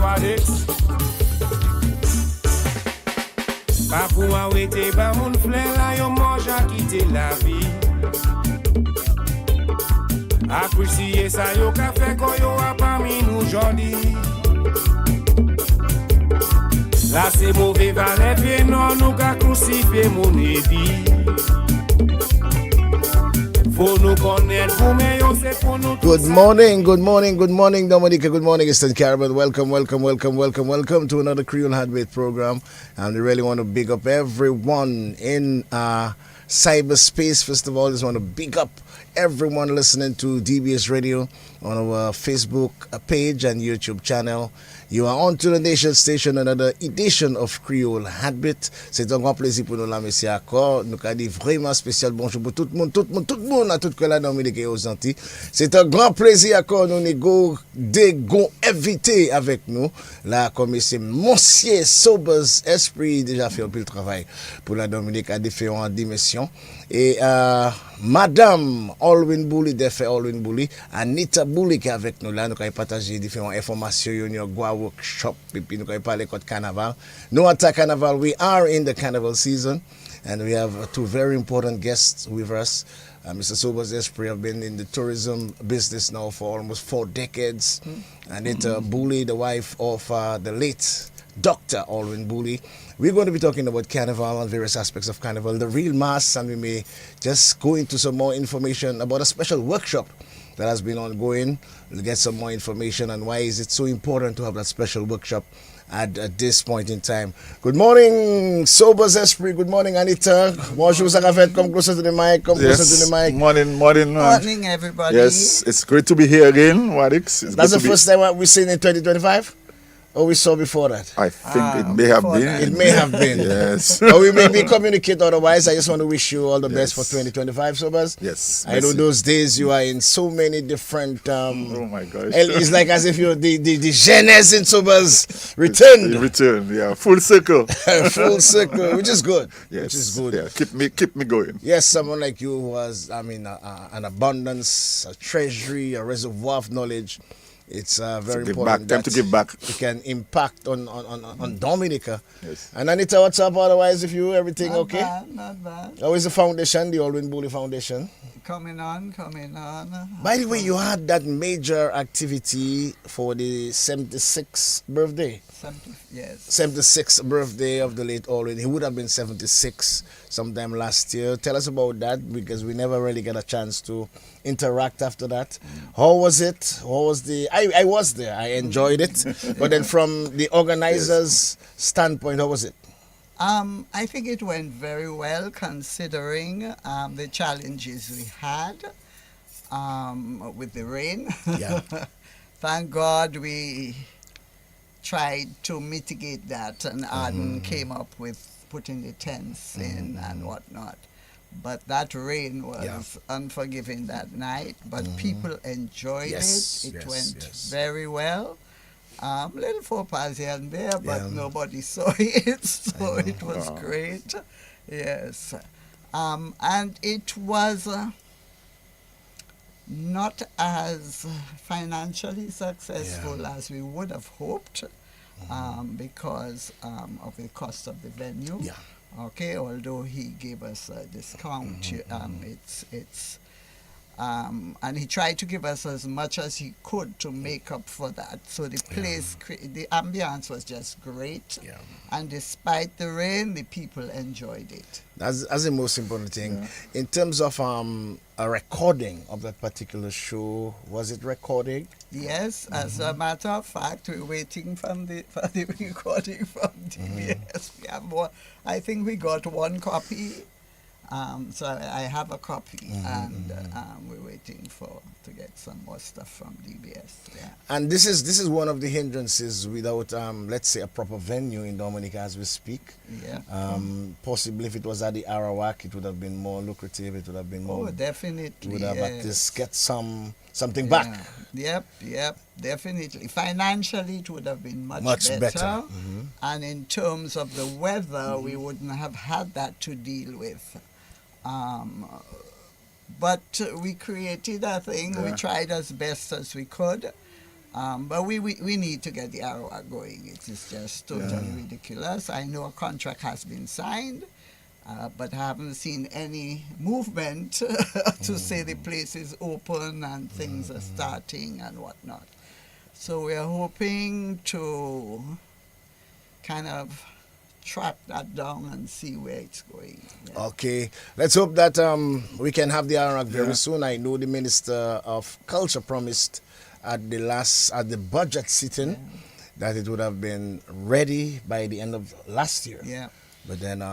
Wadix. Pas pour arrêter, bah mon frère là, yo mange à quitter la vie. Apprécier ça, yo café, quand yo a parmi nous joli. Là c'est mauvais valet, puis non, nous qu'a crucifié mon évi. Good morning, good morning, good morning, Dominica. Good morning, Eastern Caribbean. Welcome to another Creole Heartbeat program. And we really want to big up everyone in cyberspace. First of all, I just want to big up everyone listening to DBS Radio on our Facebook page and YouTube channel. You are on to the Nation Station, another edition of Creole Heartbeat. C'est un grand plaisir pour nous là, monsieur Accor. Nous avons dit vraiment spécial bonjour pour tout le monde, à tout que là dans Dominique et aux Antilles. C'est un grand plaisir Accor, nous avons des gros invités avec nous. Là, comme c'est Monsieur Sobers Esprit, déjà fait un peu le travail pour la Dominique à différentes dimensions. Et Madame Alwyn Bouli, défait Alwyn Bouli, Anita Bouli qui est avec nous là, nous avons partagé différentes informations, nous avons workshop, et puis nous avons parlé de carnaval. Nous at carnaval, we are in the carnival season, and we have two very important guests with us. Mr. Sobers Esprit have been in the tourism business now for almost 4 decades. Anita Bouli, the wife of the late Dr. Alwyn Bouli. We're going to be talking about carnival and various aspects of carnival, the real mass, and we may just go into some more information about a special workshop that has been ongoing. We'll get some more information on why is it so important to have that special workshop at this point in time. Good morning, Sobers Esprit. Good morning, Anita. Bonjour, Sarafet. Come closer to the mic. Closer to the mic. Morning, everybody. Yes, it's great to be here again, Wadix. That's the first time we've seen in 2025? Or we saw before that? I think it may have been. It may have been. Yes. Or we maybe communicate otherwise. I just want to wish you all the best for 2025, Sobers. Yes. I know those days you are in so many different... oh my gosh. It's like as if you're the Genes in Sobers returned. Return, yeah. Full circle. Full circle, which is good. Yes. Which is good. Yeah. Keep me going. Yes, someone like you who has, an abundance, a treasury, a reservoir of knowledge. It's very important. Time to give back. You can impact on Dominica. Yes. And Anita, what's up otherwise if you everything Not okay? Not bad. How is the foundation, the Alwyn Bouli Foundation? Coming on. By the way, you had that major activity for the 76th birthday. 76th birthday of the late Alwyn. He would have been 76 sometime last year. Tell us about that because we never really got a chance to interact after that. How was it? How was the... I was there. I enjoyed it. But then from the organizers' standpoint, how was it? I think it went very well considering the challenges we had with the rain. Yeah. Thank God we tried to mitigate that and Arden came up with putting the tents in and whatnot. But that rain was unforgiving that night. But people enjoyed it. It went very well. Little faux pas here and there, but nobody saw it, so it was great. Yes. And it was not as financially successful as we would have hoped because of the cost of the venue. Yeah. Okay, although he gave us a discount, it's and he tried to give us as much as he could to make up for that. So the place, the ambience was just great. Yeah. And despite the rain, the people enjoyed it. That's the most important thing. Yeah. In terms of a recording of that particular show, was it recorded? Yes, as a matter of fact, we're waiting for the recording from DBS. We have more. I think we got one copy. So I have a copy, and we're waiting to get some more stuff from DBS. Yeah. And this is one of the hindrances without let's say a proper venue in Dominica as we speak. Yeah. Possibly if it was at the Arawak, it would have been more lucrative. It would have been more. Oh, definitely. It would have at least get something back. Yep, definitely. Financially, it would have been much better. And in terms of the weather, we wouldn't have had that to deal with. But we created a thing. We tried as best as we could. But we need to get the Arawak going. It is just totally ridiculous. I know a contract has been signed, but I haven't seen any movement to say the place is open and things are starting and whatnot. So we're hoping to kind of track that down and see where it's going. Yeah. Okay, let's hope that we can have the Arak very soon. I know the Minister of Culture promised at the budget sitting that it would have been ready by the end of last year. Yeah. But then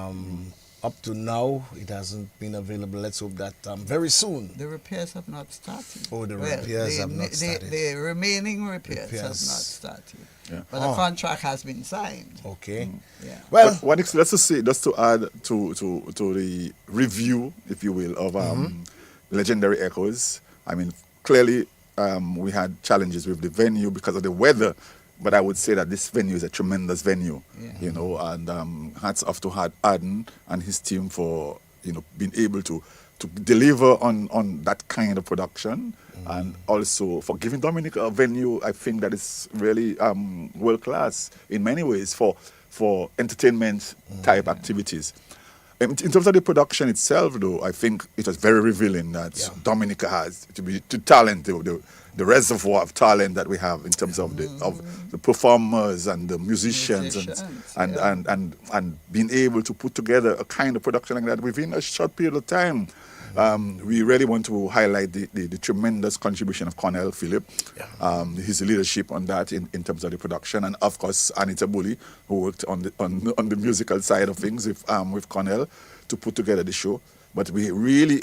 up to now, it hasn't been available. Let's hope that very soon. The repairs have not started. Oh, the repairs have not started. The remaining repairs have not started. Yeah. But the contract has been signed. Okay. Yeah. Well, let's just say, just to add to the review, if you will, of Legendary Echoes. I mean, clearly we had challenges with the venue because of the weather, but I would say that this venue is a tremendous venue, you know, and hats off to Arden and his team for, you know, being able to deliver on that kind of production, and also for giving Dominic a venue, I think that is really world class in many ways for entertainment type activities. In terms of the production itself, though, I think it was very revealing that Dominica has to talent, the reservoir of talent that we have in terms of the performers and the musicians and being able to put together a kind of production like that within a short period of time. We really want to highlight the tremendous contribution of Cornell Phillip, his leadership on that in terms of the production, and of course Anita Bully, who worked on the musical side of things with Cornell to put together the show. But we really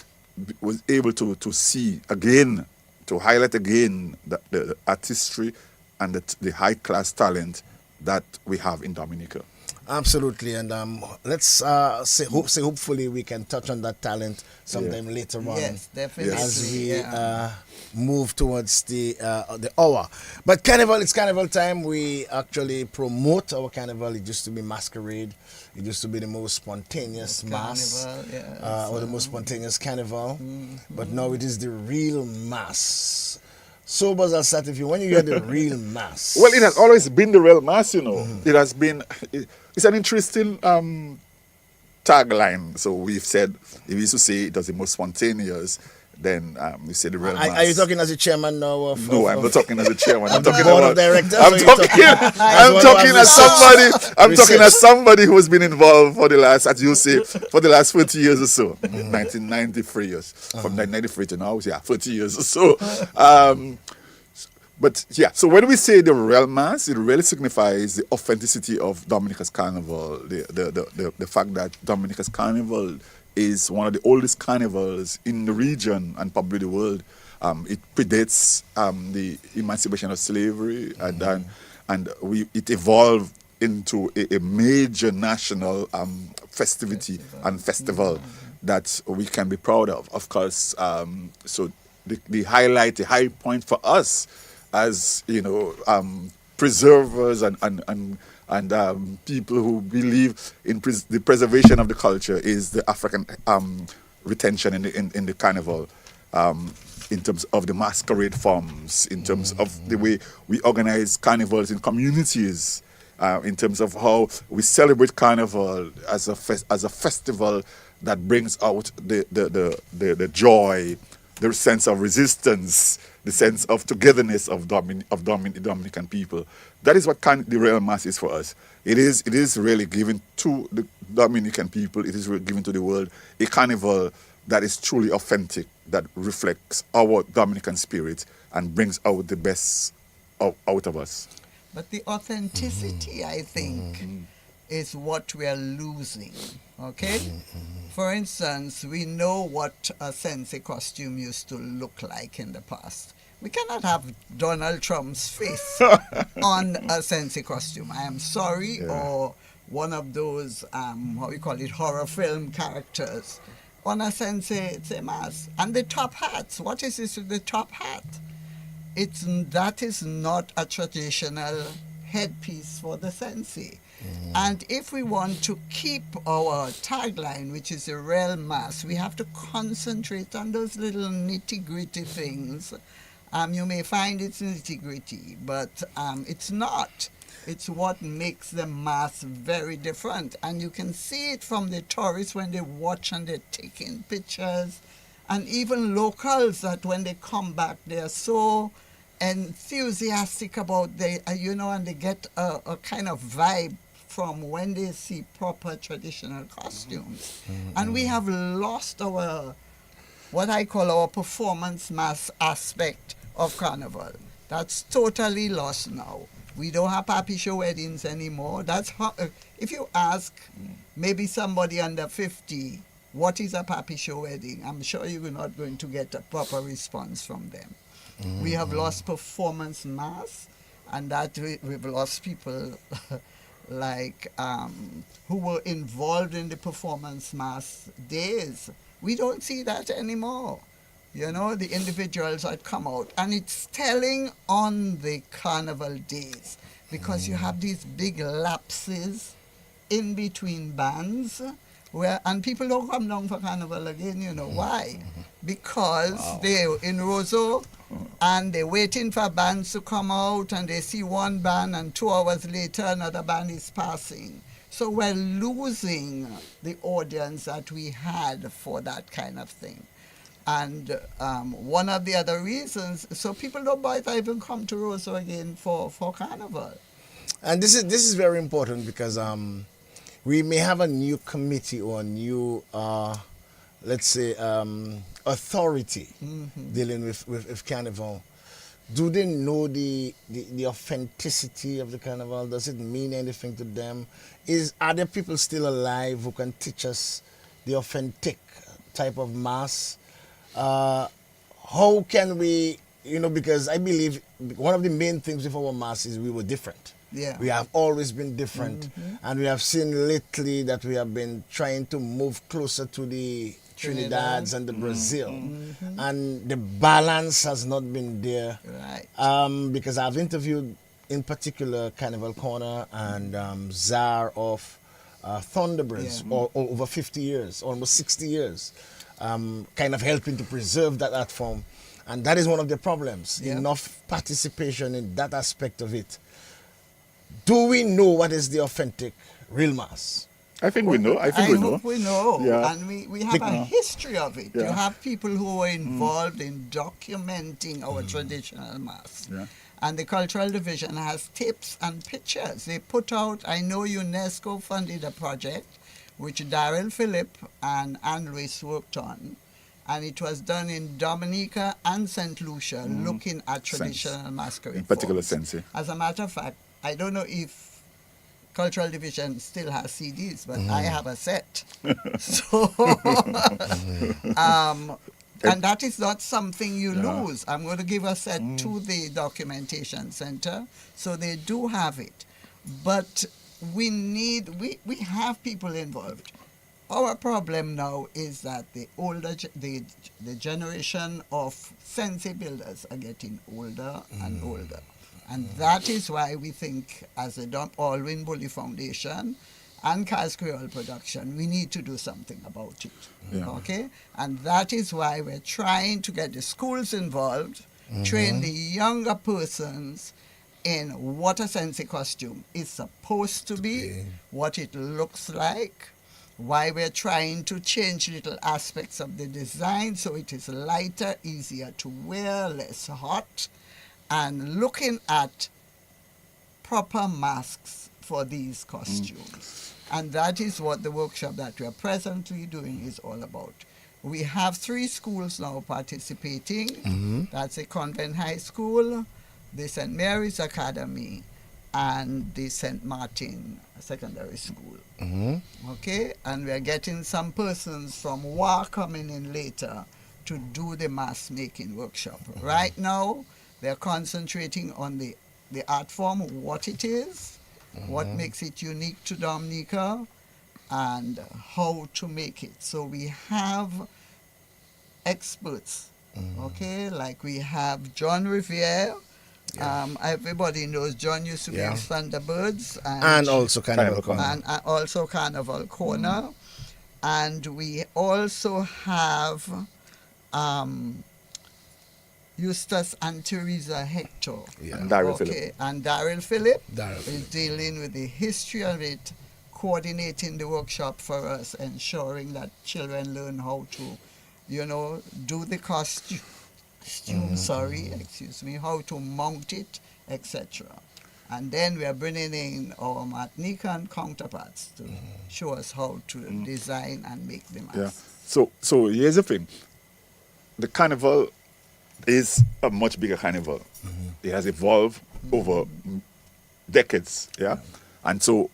was able to see again, to highlight again the artistry and the high class talent that we have in Dominica. Absolutely, and let's say hopefully we can touch on that talent sometime later on. Yes, definitely. As we move towards the hour. But it's carnival time. We actually promote our carnival. It used to be masquerade. It used to be the most spontaneous mass, or the most spontaneous carnival. But now it is the real mass. So, Bazal, when you hear the real mass. Well, it has always been the real mass, you know. It has been, it's an interesting tagline. So we used to say it was the most spontaneous, then we say the real mass. Are you talking as a chairman now? No, I'm not talking as a chairman. I'm talking board about of directors. I'm talking as somebody who has been involved for the last, as you say, for the last 40 years or so. 1993 years. From 1993 to now, 40 years or so. But yeah, so when we say the real mass, it really signifies the authenticity of Dominica's Carnival, the fact that Dominica's Carnival is one of the oldest carnivals in the region and probably the world. It predates the emancipation of slavery, and it evolved into a major national festivity and festival that we can be proud of. Of course, so the high point for us as, you know, preservers and people who believe in the preservation of the culture is the African retention in the carnival, in terms of the masquerade forms, in terms of the way we organize carnivals in communities, in terms of how we celebrate carnival as a festival that brings out the joy, the sense of resistance, the sense of togetherness of Dominican people. That is what the real mass is for us. It is really given to the Dominican people. It is really given to the world a carnival that is truly authentic, that reflects our Dominican spirit and brings out the best out of us. But the authenticity, I think, is what we are losing. Okay? For instance, we know what a Sensei costume used to look like in the past. We cannot have Donald Trump's face on a Sensei costume. I am sorry, or one of those, horror film characters. On a Sensei mask. And the top hats. What is this with the top hat? That is not a traditional headpiece for the Sensei. And if we want to keep our tagline, which is a real mass, we have to concentrate on those little nitty-gritty things You may find it's nitty-gritty, but it's not. It's what makes the mass very different. And you can see it from the tourists when they watch and they're taking pictures. And even locals, that when they come back, they're so enthusiastic about and they get a kind of vibe from when they see proper traditional costumes. And we have lost our, what I call our performance mass aspect of carnival. That's totally lost now. We don't have papi show weddings anymore. That's how, if you ask maybe somebody under 50, what is a papi show wedding? I'm sure you're not going to get a proper response from them. We have lost performance mass, and that we've lost people like who were involved in the performance mass days. We don't see that anymore. The individuals that come out, and it's telling on the carnival days, because you have these big lapses in between bands and people don't come down for carnival again. Why? Because they're in Roseau and they're waiting for bands to come out, and they see one band and 2 hours later another band is passing. So we're losing the audience that we had for that kind of thing. And one of the other reasons, so people don't bother even come to Roseau again for carnival. And this is very important, because we may have a new committee or a new, let's say, authority dealing with carnival. Do they know the authenticity of the carnival? Does it mean anything to them? Are there people still alive who can teach us the authentic type of mass? How can we, because I believe one of the main things with our mass is we were different. Yeah. We have always been different. And we have seen lately that we have been trying to move closer to the Trinidads and the Brazil. And the balance has not been there. Right. Because I've interviewed, in particular, Carnival Corner and Czar of Thunderbirds, over 50 years, almost 60 years. Kind of helping to preserve that art form. And that is one of the problems. Enough participation in that aspect of it. Do we know what is the authentic real mass? I think we know. I hope we know. Yeah. And we have a history of it. Yeah. You have people who are involved in documenting our traditional mass. Yeah. And the Cultural Division has tips and pictures. They put out, I know UNESCO funded a project which Darrell Phillip and Anne Louis worked on. And it was done in Dominica and St. Lucia, looking at traditional masquerade in particular forms. sense. As a matter of fact, I don't know if Cultural Division still has CDs, but I have a set. So, and that is not something you lose. I'm going to give a set to the documentation center, so they do have it. But we have people involved. Our problem now is that the generation of sensei builders are getting older and older. And that is why we think, as the Alwyn Bully Foundation and Cas Creole Production, we need to do something about it. Yeah. Okay? And that is why we're trying to get the schools involved, train the younger persons in what a sensei costume is supposed to be, what it looks like, why we're trying to change little aspects of the design so it is lighter, easier to wear, less hot, and looking at proper masks for these costumes. And that is what the workshop that we are presently doing is all about. We have 3 schools now participating. That's the Convent High School, the St. Mary's Academy, and the St. Martin Secondary School. Okay? And we are getting some persons from WA coming in later to do the mask making workshop. Right now, they're concentrating on the art form, what it is, what makes it unique to Dominica, and how to make it. So we have experts, okay? Like we have John Riviere. Everybody knows John used to be in Thunderbirds. And also Carnival Corner. And also Carnival Corner. And we also have... Eustace and Teresa Hector. Yeah. And Daryl Okay, Phillip. and Daryl Phillip Daryl is Phillip. dealing with the history of it, coordinating the workshop for us, ensuring that children learn how to, do the costume, how to mount it, etc. And then we are bringing in our Martinican counterparts to show us how to design and make the masks. Yeah. So here's the thing. The carnival is a much bigger carnival. It has evolved over decades, yeah? And so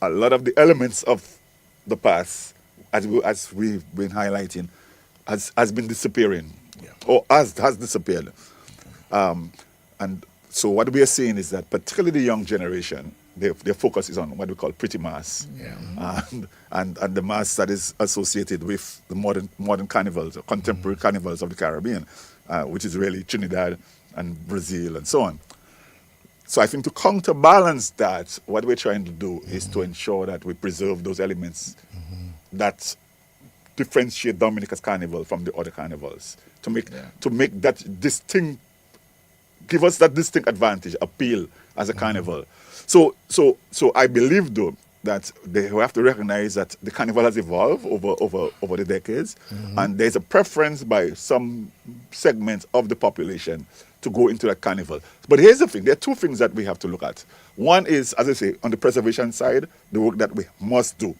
a lot of the elements of the past, as we've been highlighting, has been disappearing, or has disappeared. And so what we are seeing is that particularly the young generation, their focus is on what we call pretty mass, and the mass that is associated with the modern carnivals, or contemporary carnivals of the Caribbean, which is really Trinidad and Brazil and so on. So I think to counterbalance that, what we're trying to do is to ensure that we preserve those elements that differentiate Dominica's carnival from the other carnivals, to make that distinct, give us that distinct advantage, appeal as a carnival. So I believe though that they have to recognize that the carnival has evolved over the decades, and there's a preference by some segments of the population to go into that carnival. But here's the thing, there are two things that we have to look at. One is, as I say, on the preservation side, the work that we must do.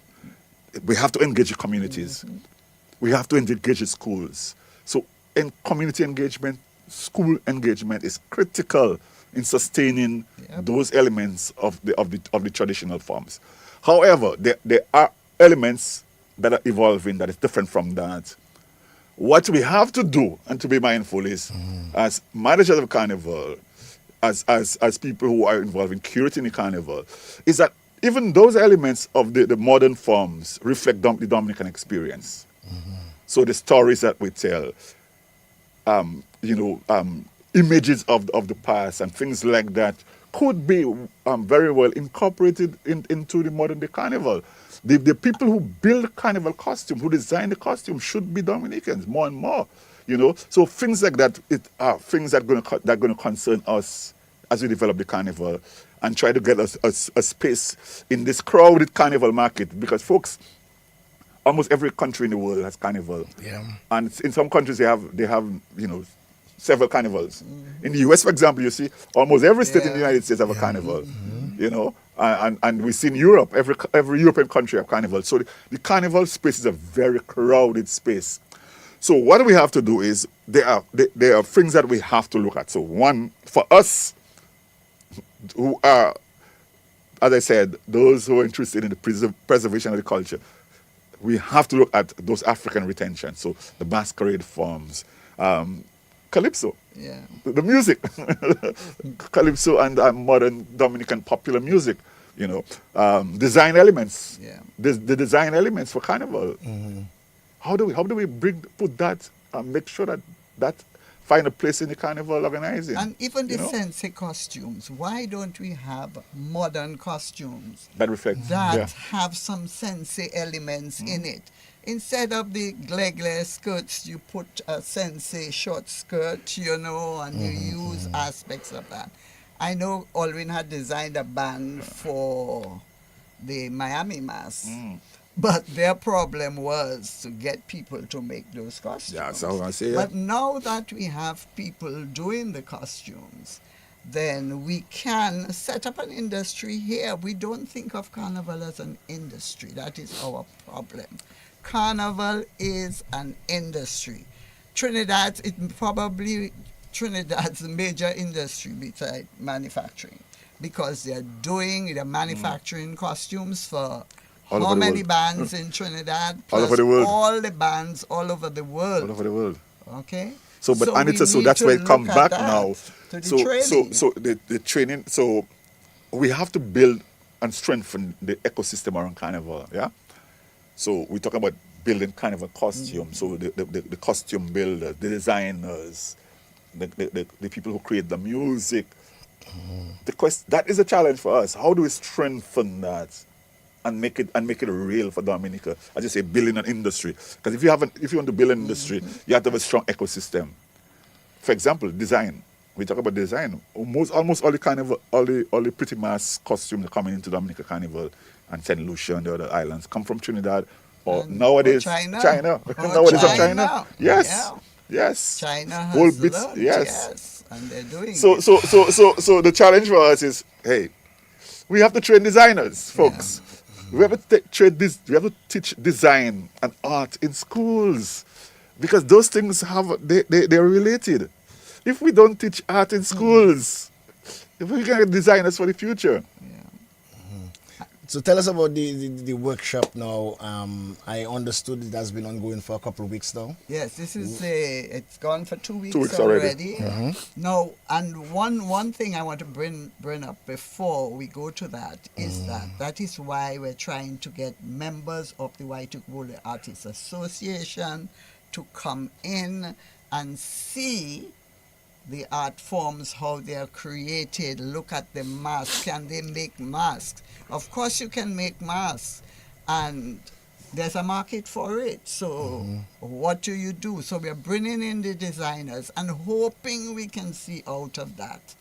We have to engage the communities. We have to engage the schools. So in community engagement, school engagement is critical in sustaining those elements of the traditional forms. However, there are elements that are evolving that is different from that. What we have to do, and to be mindful, is as managers of carnival, as people who are involved in curating the carnival, is that even those elements of the modern forms reflect the Dominican experience. So the stories that we tell, images of the past and things like that could be very well incorporated into the modern day carnival. The people who build carnival costume, who design the costume, should be Dominicans more and more. So things like that are things that are going to concern us as we develop the carnival and try to get us a space in this crowded carnival market, because folks, almost every country in the world has carnival. Yeah. And in some countries they have several carnivals. In the US, for example, you see almost every state in the United States have a carnival. And we see in Europe, every European country have carnival. So the carnival space is a very crowded space. So what we have to do is there are things that we have to look at. So one, for us who are, as I said, those who are interested in the preservation of the culture, we have to look at those African retentions. So the masquerade forms, calypso, the music, calypso and modern Dominican popular music, design elements, the design elements for carnival. How do we put that and make sure that find a place in the carnival organizing? And even the sensei costumes, why don't we have modern costumes that reflect that have some sensei elements in it? Instead of the legless skirts, you put a sensei short skirt, and you use aspects of that. I know Alwyn had designed a band for the Miami mask, but their problem was to get people to make those costumes. Yeah, that's what I say. But now that we have people doing the costumes, then we can set up an industry here. We don't think of carnival as an industry. That is our problem. Carnival is an industry. Trinidad's major industry besides manufacturing, because they're manufacturing costumes for how many bands in Trinidad? All over the world. All the bands all over the world. All over the world. Okay. So that's where it comes back now. To the training. So the training. So we have to build and strengthen the ecosystem around carnival. Yeah. So we talk about building carnival costumes. So the costume builders, the designers, the people who create the music. That is a challenge for us. How do we strengthen that and make it real for Dominica? As you say, building an industry. Because if you want to build an industry, you have to have a strong ecosystem. for example, design. We talk about design. Almost all the carnival, all the pretty mass costumes that coming into Dominica Carnival and St. Lucia and the other islands come from Trinidad or And- nowadays or China. Nowadays from China. China. Yes. Yeah. Yes. China Whole has bits. learned, Yes. and they're doing So it. so the challenge for us is, hey, we have to train designers, folks. We have to we have to teach design and art in schools because those things they're related. If we don't teach art in schools, if we can get designers for the future. So tell us about the workshop now. I understood it has been ongoing for a couple of weeks now. Yes, this is it's gone for 2 weeks, 2 weeks already. already. No, and one thing I want to bring up before we go to that is that is why we're trying to get members of the Waitukubuli Artists Association to come in and see the art forms, how they are created, look at the masks. Can they make masks? Of course you can make masks, and there's a market for it. So what do you do? So we're bringing in the designers and hoping we can see out of that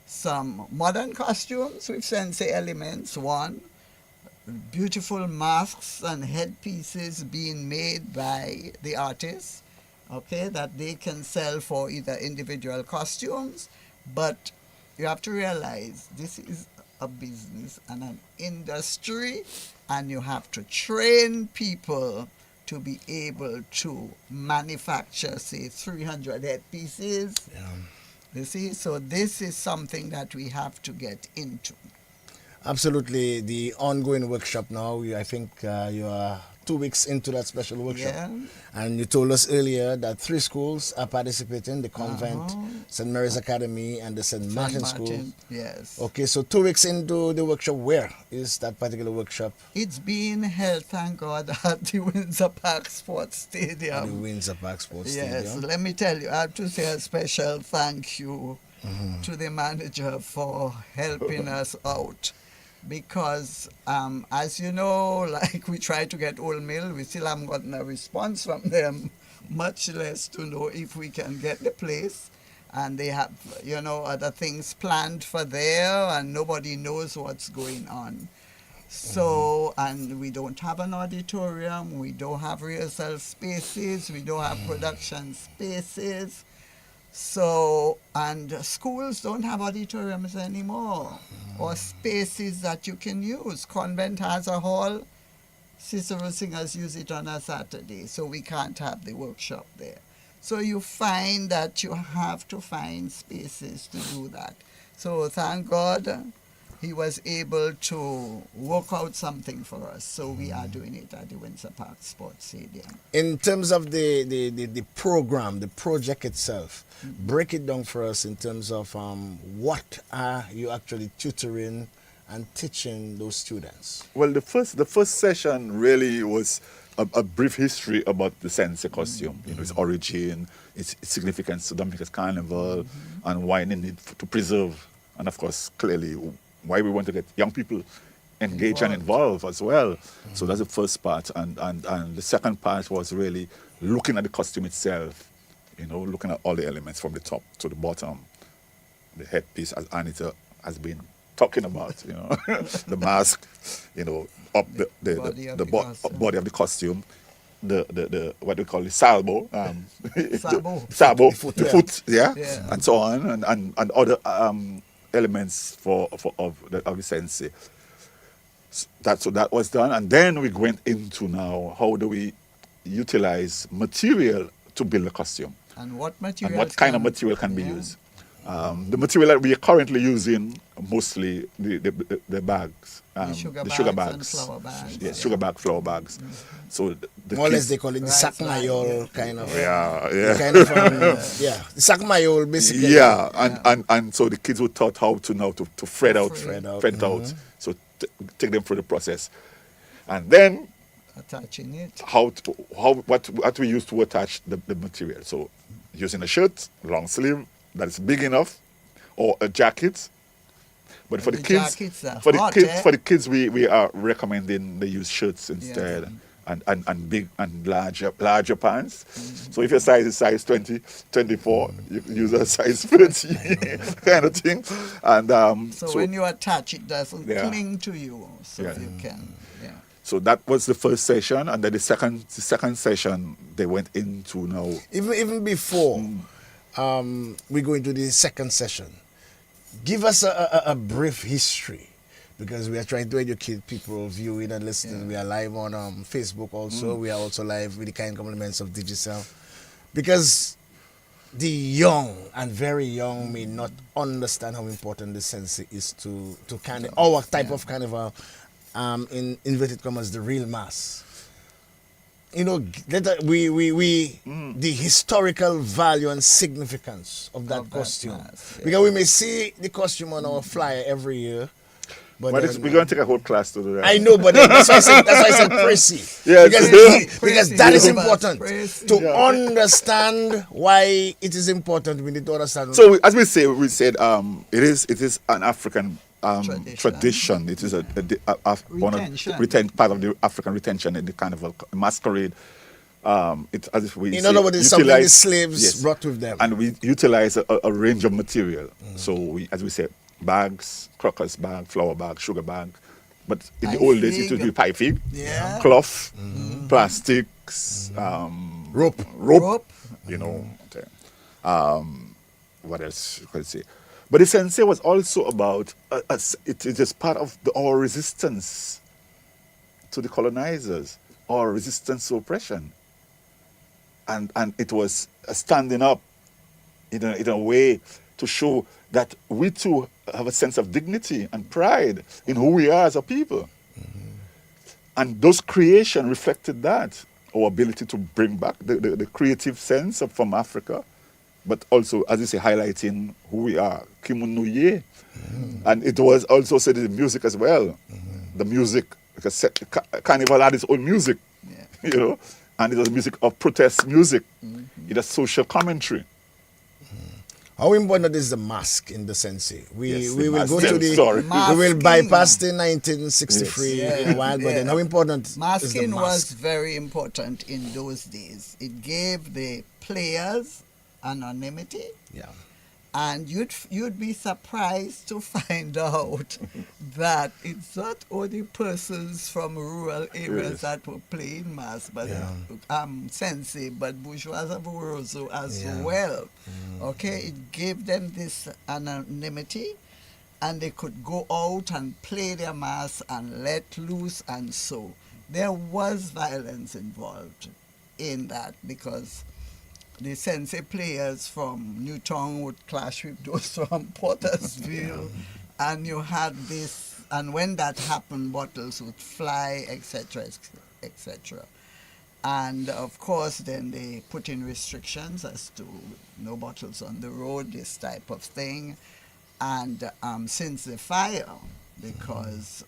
some modern costumes with sensei elements, one, beautiful masks and headpieces being made by the artists, okay, that they can sell for either individual costumes, but you have to realize this is a business and an industry, and you have to train people to be able to manufacture, say, 300 headpieces. Yeah. You see, so this is something that we have to get into. Absolutely. The ongoing workshop now, I think you are 2 weeks into that special workshop. Yeah. And you told us earlier that 3 schools are participating, the Convent, St. Mary's Academy, and the St. Martin School. Yes. Okay, so 2 weeks into the workshop, where is that particular workshop? It's being held, thank God, at the Windsor Park Sports At the Stadium. Windsor Park Sports Yes, Stadium. let me tell you, I have to say a special thank you to the manager for helping us out. Because, as you know, like we tried to get Old Mill, we still haven't gotten a response from them, much less to know if we can get the place. And they have, you know, other things planned for there, and nobody knows what's going on. So, and we don't have an auditorium, we don't have rehearsal spaces, we don't have production spaces. So, and schools don't have auditoriums anymore or spaces that you can use. Convent has a hall, Cicero Singers use it on a Saturday, so we can't have the workshop there. So you find that you have to find spaces to do that. So thank God he was able to work out something for us. So we are doing it at the Windsor Park Sports Stadium. In terms of the program, the project itself, break it down for us in terms of what are you actually tutoring and teaching those students? Well, the first session really was a brief history about the Sensei costume, you know, its origin, its significance to Dominica's Carnival, and why they need to preserve, and of course, clearly, why we want to get young people engaged and involved as well. So that's the first part, and the second part was really looking at the costume itself, you know, looking at all the elements from the top to the bottom, the headpiece, as Anita has been talking about, you know, the mask, you know, up the body of the costume, the what we call the salvo, Sabo. the foot, Yeah. and so on, and other elements of the sensei. So that was done, and then we went into now how do we utilize material to build a costume, And what material? and what kind of material can be used. The material that we are currently using, mostly the bags, The sugar bags and flour bags. Yes, sugar bag, flour bags. So the More or less kids- they call it the Rice sac line, mayol kind of. yeah. Kind of, the sac mayol basically. And so the kids were taught how to thread out, Thread it out. So take them through the process, and then Attaching it. what we use to attach the material. So using a shirt, long sleeve that is big enough, or a jacket. But for the The kids, jackets are for the hot, kids, eh? for the kids, we are recommending they use shirts instead. and big and larger pants. So if your size is size 20, 24, you can use a size 30 kind of thing. And So when you attach, it doesn't Yeah. cling to you, so Yeah. you can. Yeah. so that was the first session, and then the second session they went into now. Even before we go into the second session, give us a brief history, because we are trying to educate people viewing and listening. We are live on Facebook also. We are also live with the kind compliments of Digicel, because the young and very young may not understand how important the sense is to kind of our type of kind of a in inverted commas the real mass. You know, the historical value and significance of that Of that costume. mass, yeah. Because we may see the costume on our flyer every year, but But then, we're going to take a whole class to do that. I know, but then that's why I said Prissy. Yes. Because that is Prissy. important. Prissy. To understand why it is important, we need to understand. So as we said, it is an African Tradition. It is one of part of the African retention in the kind of a masquerade. It as if we in say, other words, it's something the utilize- slaves yes. brought with them. and we utilize a range of material. So we, as we said, bags, crackers bag, flour bag, sugar bag. But in the Pie old days, it fig. would be pie fig, Yeah. cloth, plastics, Rope. Rope. you know. What else could I say? But the sensei was also about, it is part of our resistance to the colonizers, our resistance to oppression. And it was standing up in a way to show that we too have a sense of dignity and pride in who we are as a people. And those creation reflected that, our ability to bring back the creative sense from Africa, but also, as you say, highlighting who we are, Kimunuye. And it was also said in the music as well. The music, because Carnival had its own music, you know, and it was music of protest music. It was social commentary. How important is the mask in the sensei? We Yes, will the go mask. to the Sorry. we will Masking. bypass the 1963 Yes. in a while, but then how important is the Masking was mask? very important in those days. It gave the players anonymity, Yeah. and you'd be surprised to find out that it's not only persons from rural areas Yes. that were playing mass, but sensei, but bourgeois Vurozo as Yeah. well. Okay, it gave them this anonymity, and they could go out and play their mass and let loose, and so there was violence involved in that, because the sensei players from Newtown would clash with those from Pottersville, and you had this, and when that happened, bottles would fly, etc., etc. And of course, then they put in restrictions as to no bottles on the road, this type of thing. And since the fire, because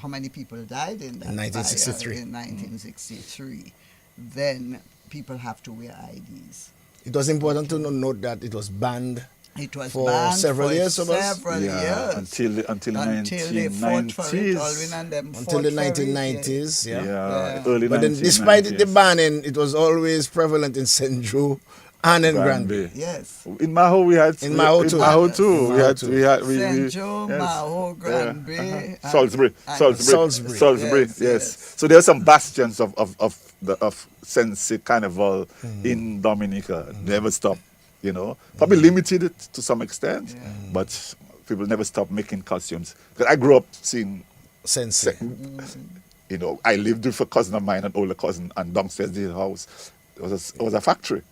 how many people died in that In 1963. fire in 1963, then people have to wear IDs. It was important to note that it was banned It was for banned several for years, several years. until the Until they fought for it, Alvin 1990s. and them until fought the for it, 1990s. Yeah. Yeah. Early But then, despite the 1990s. banning, it was always prevalent in St. Joe and in Granby. Yes. In Maho we had In Maho too. too. St. Joe, yes. Maho, Granby, Yeah. and- Salisbury. and- Salisbury. Yes, Yes. yes. So there are some bastions of Sensei Carnival in Dominica. Never stopped, you know. Probably limited it to some extent, but people never stopped making costumes. Because I grew up seeing, Sensei. you know, I lived with a cousin of mine, an older cousin, and downstairs the house it was a factory.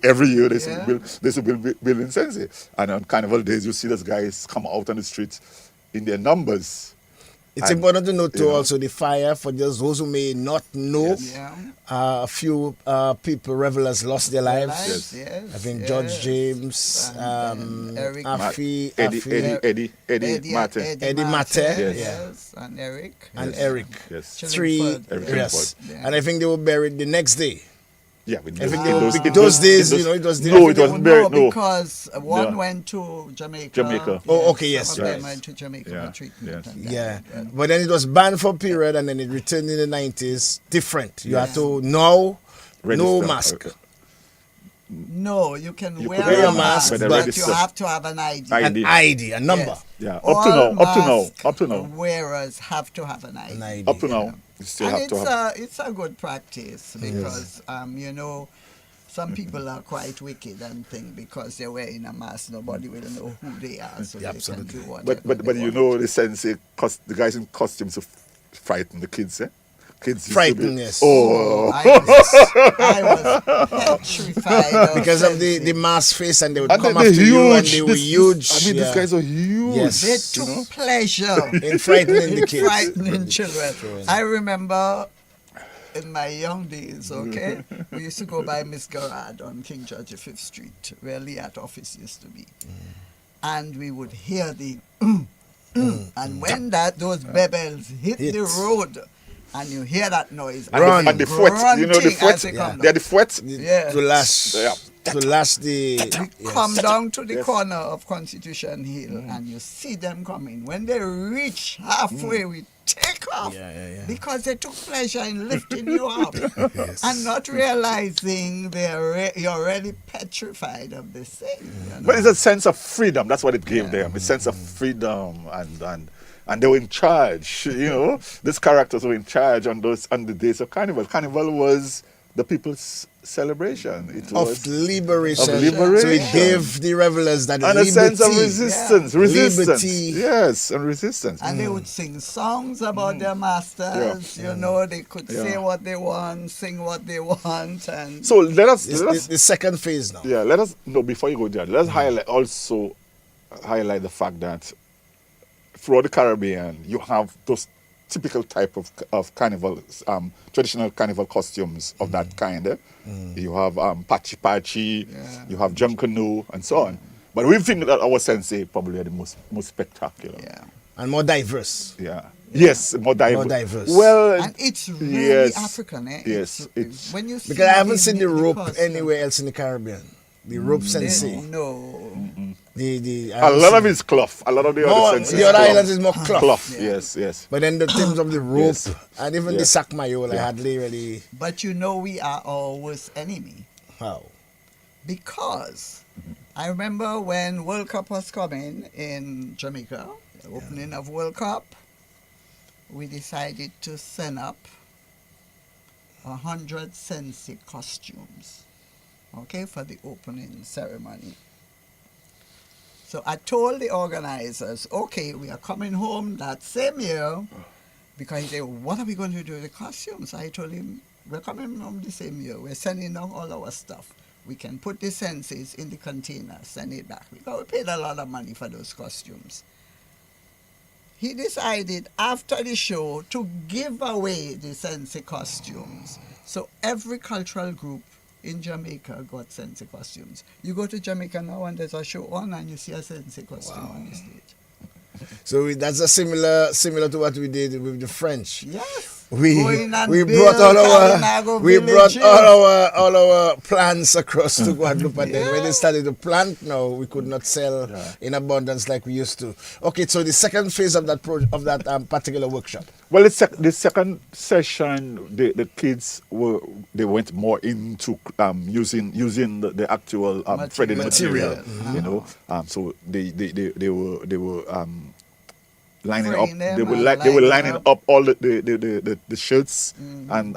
Every year they used to build building Sensei. And on Carnival days, you see those guys come out on the streets in their numbers. It's And, important to note too you know, also the fire, for just those who may not know. Yeah. A few people, revelers, lost their lives. Yes. I think George James, And Eric Afi, Eddie Martin. Eddie Mate, Yes. And Eric. and Eric. Yes. Children Three, Ford. Everything yes. Ford. And I think they were buried the next day. Yeah, in those days, you know, it was no, it wasn't very no. Because one Yeah. went to Jamaica. Jamaica. Oh, okay, yes, Some of them yes. went to Jamaica Yeah, for treatment. yes. And Yeah, that. but then it was banned for a period, and then it returned in the 90s. Different. You had Yeah. to now no Register. mask. No, you can You wear could wear a a mask, mask, but but, the you register- have to have an ID. ID. An ID, a number. Yes. Yeah, All mask up to now. wearers have to have an ID. An ID. Up to now, you still And have to have. it's a good practice because you know, some people are quite wicked and think because they're wearing a mask, nobody will know who they are, so Yeah, they absolutely. can do whatever But they you want. know the sense the guys in costumes to frighten the kids, eh? Kids used to Frighten, be- yes. Oh, I was petrified Because of the sensing. mask face, and they would and come they're after you, and they were This- huge. I mean, yeah. these guys are huge. Yes. They you took know? pleasure in frightening the in kids. frightening children. I remember in my young days, okay, we used to go by Miss Garrard on King George V Street, where Leat office used to be. And we would hear the and when those bebels hit the Hits. road and you hear that noise, Run. And the foot, you know the grunting as foot? they come They're down. the foot. Yeah. To last, Yeah. the. Come down to the Yes. corner of Constitution Hill and you see them coming. When they reach halfway, we take off Yeah. because they took pleasure in lifting you up Yes. and not realizing you're already petrified of this thing. You know? But it's a sense of freedom. That's what it gave them. A sense of freedom and they were in charge. You know, these characters were in charge on the days of Carnival. Carnival was the people's celebration. It was Of liberation. Of liberation. So it gave the revelers that and liberty. a sense of resistance. Yeah. Resistance. Liberty. Yes, and resistance. And they would sing songs about their masters. You know, they could say Yeah. what they want, sing what they want, and So let us It's the second phase now. yeah, let us no before you go there, let's highlight the fact that throughout the Caribbean you have those typical type of carnival, traditional carnival costumes of that kind. Eh? You have Pachi Pachi, you have Junkanoo, and so on. But we think that our sensei probably are the most spectacular. yeah. And more diverse. Yeah. Yes, more diverse. More diverse. Well, And it's really yes, African, eh? yes, it's- when you see Because I haven't them seen in the rope costume, anywhere else in the Caribbean. The rope sensei. No. a lot of it's cloth. A lot of the other senses. The other cloth. islands is more cloth. Cloth. Yes. But then the terms of the rope Yes. and even the Yes. sac mayo, I hardly really. But you know we are our worst enemy. How? Because I remember when World Cup was coming in Jamaica, the opening of World Cup, we decided to send up 100 sensei costumes, okay, for the opening ceremony. So I told the organizers, okay, we are coming home that same year, because he said, what are we going to do with the costumes? I told him, we're coming home the same year. We're sending down all our stuff. We can put the senses in the container, send it back. Because we paid a lot of money for those costumes. He decided after the show to give away the sensei costumes. So every cultural group in Jamaica got sensei costumes. You go to Jamaica now and there's a show on and you see a sensei costume on the stage. So that's a similar to what we did with the French. Yes. We Going and brought build all Kalinago our villages. all our plants across to Guadeloupe, and then when they started to plant, now we could not sell in abundance like we used to. Okay, so the second phase of that particular workshop. Well, the second session, the kids went more into using the actual threaded material. You know, so they were lining up. Frame them They were and they were lining lining up. up all the shirts and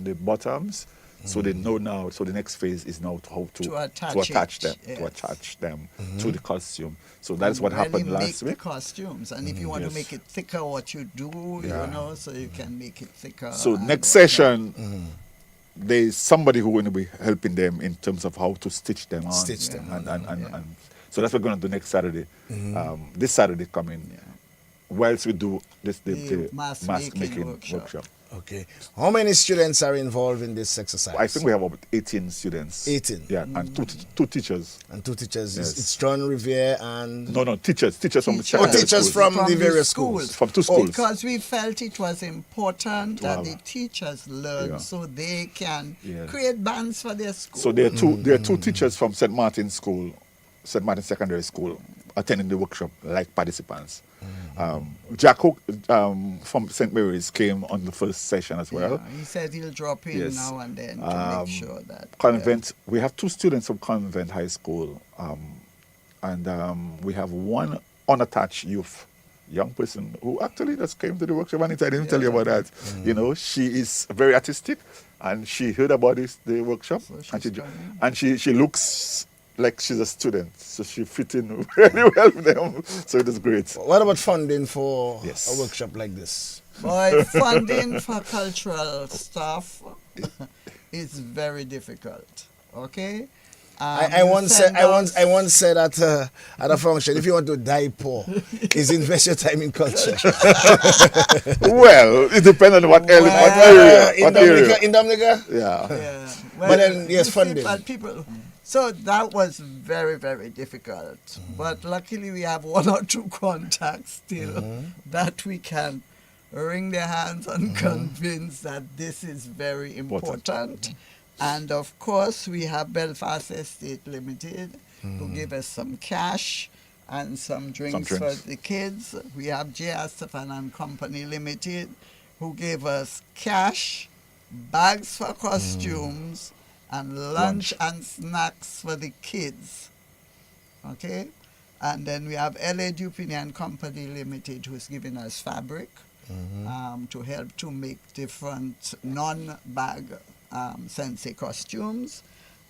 the bottoms. So they know now. So the next phase is now how to attach them to the costume. So that's what happened really last make week. the costumes, and if you want Yes. to make it thicker, what you do, you know, so you can make it thicker. So and next whatnot. session, there's somebody who going to be helping them in terms of how to stitch them on. Stitch them and so that's what we're going to do next Saturday. This Saturday coming. whilst we do the mask mask making making workshop. Okay. How many students are involved in this exercise? I think we have about 18 students. 18. Yeah, and two teachers. And 2 teachers. Yes. It's John Revere and... No, teachers from the Teachers. secondary teachers schools. from the various schools. From 2 schools. Because we felt it was important that Wow. the teachers learn Yeah. so they can Yeah. create bands for their school. So there are two teachers from St. Martin School, St. Martin Secondary School, attending the workshop like participants. Jack Hook from St. Mary's came on the first session as well. Yeah, he said he'll drop in Yes. now and then to make sure that... Convent, we have 2 students from Convent High School, and we have one unattached young person who actually just came to the workshop. Anita, I didn't tell you about that. You know, she is very artistic, and she heard about the workshop, So she's and coming. she looks like she's a student, so she fit in very well with them. So it is great. What about funding for Yes. a workshop like this? Boy, funding for cultural stuff is very difficult. Okay? I once said at a function, if you want to die poor, is invest your time in culture. Well, it depends on what area. In Dominica? Yeah. Yeah. But then, yes, you see, funding. but people, so that was very, very difficult. But luckily, we have 1 or 2 contacts still that we can wring their hands and convince that this is very important. And of course, we have Belfast Estate Limited, who give us some cash and some drinks for the kids. We have J. Astafan and Company Limited, who gave us cash, bags for costumes, and lunch and snacks for the kids. Okay? And then we have L.A. Dupini and Company Limited, who's giving us fabric to help to make different non-bag sensei costumes.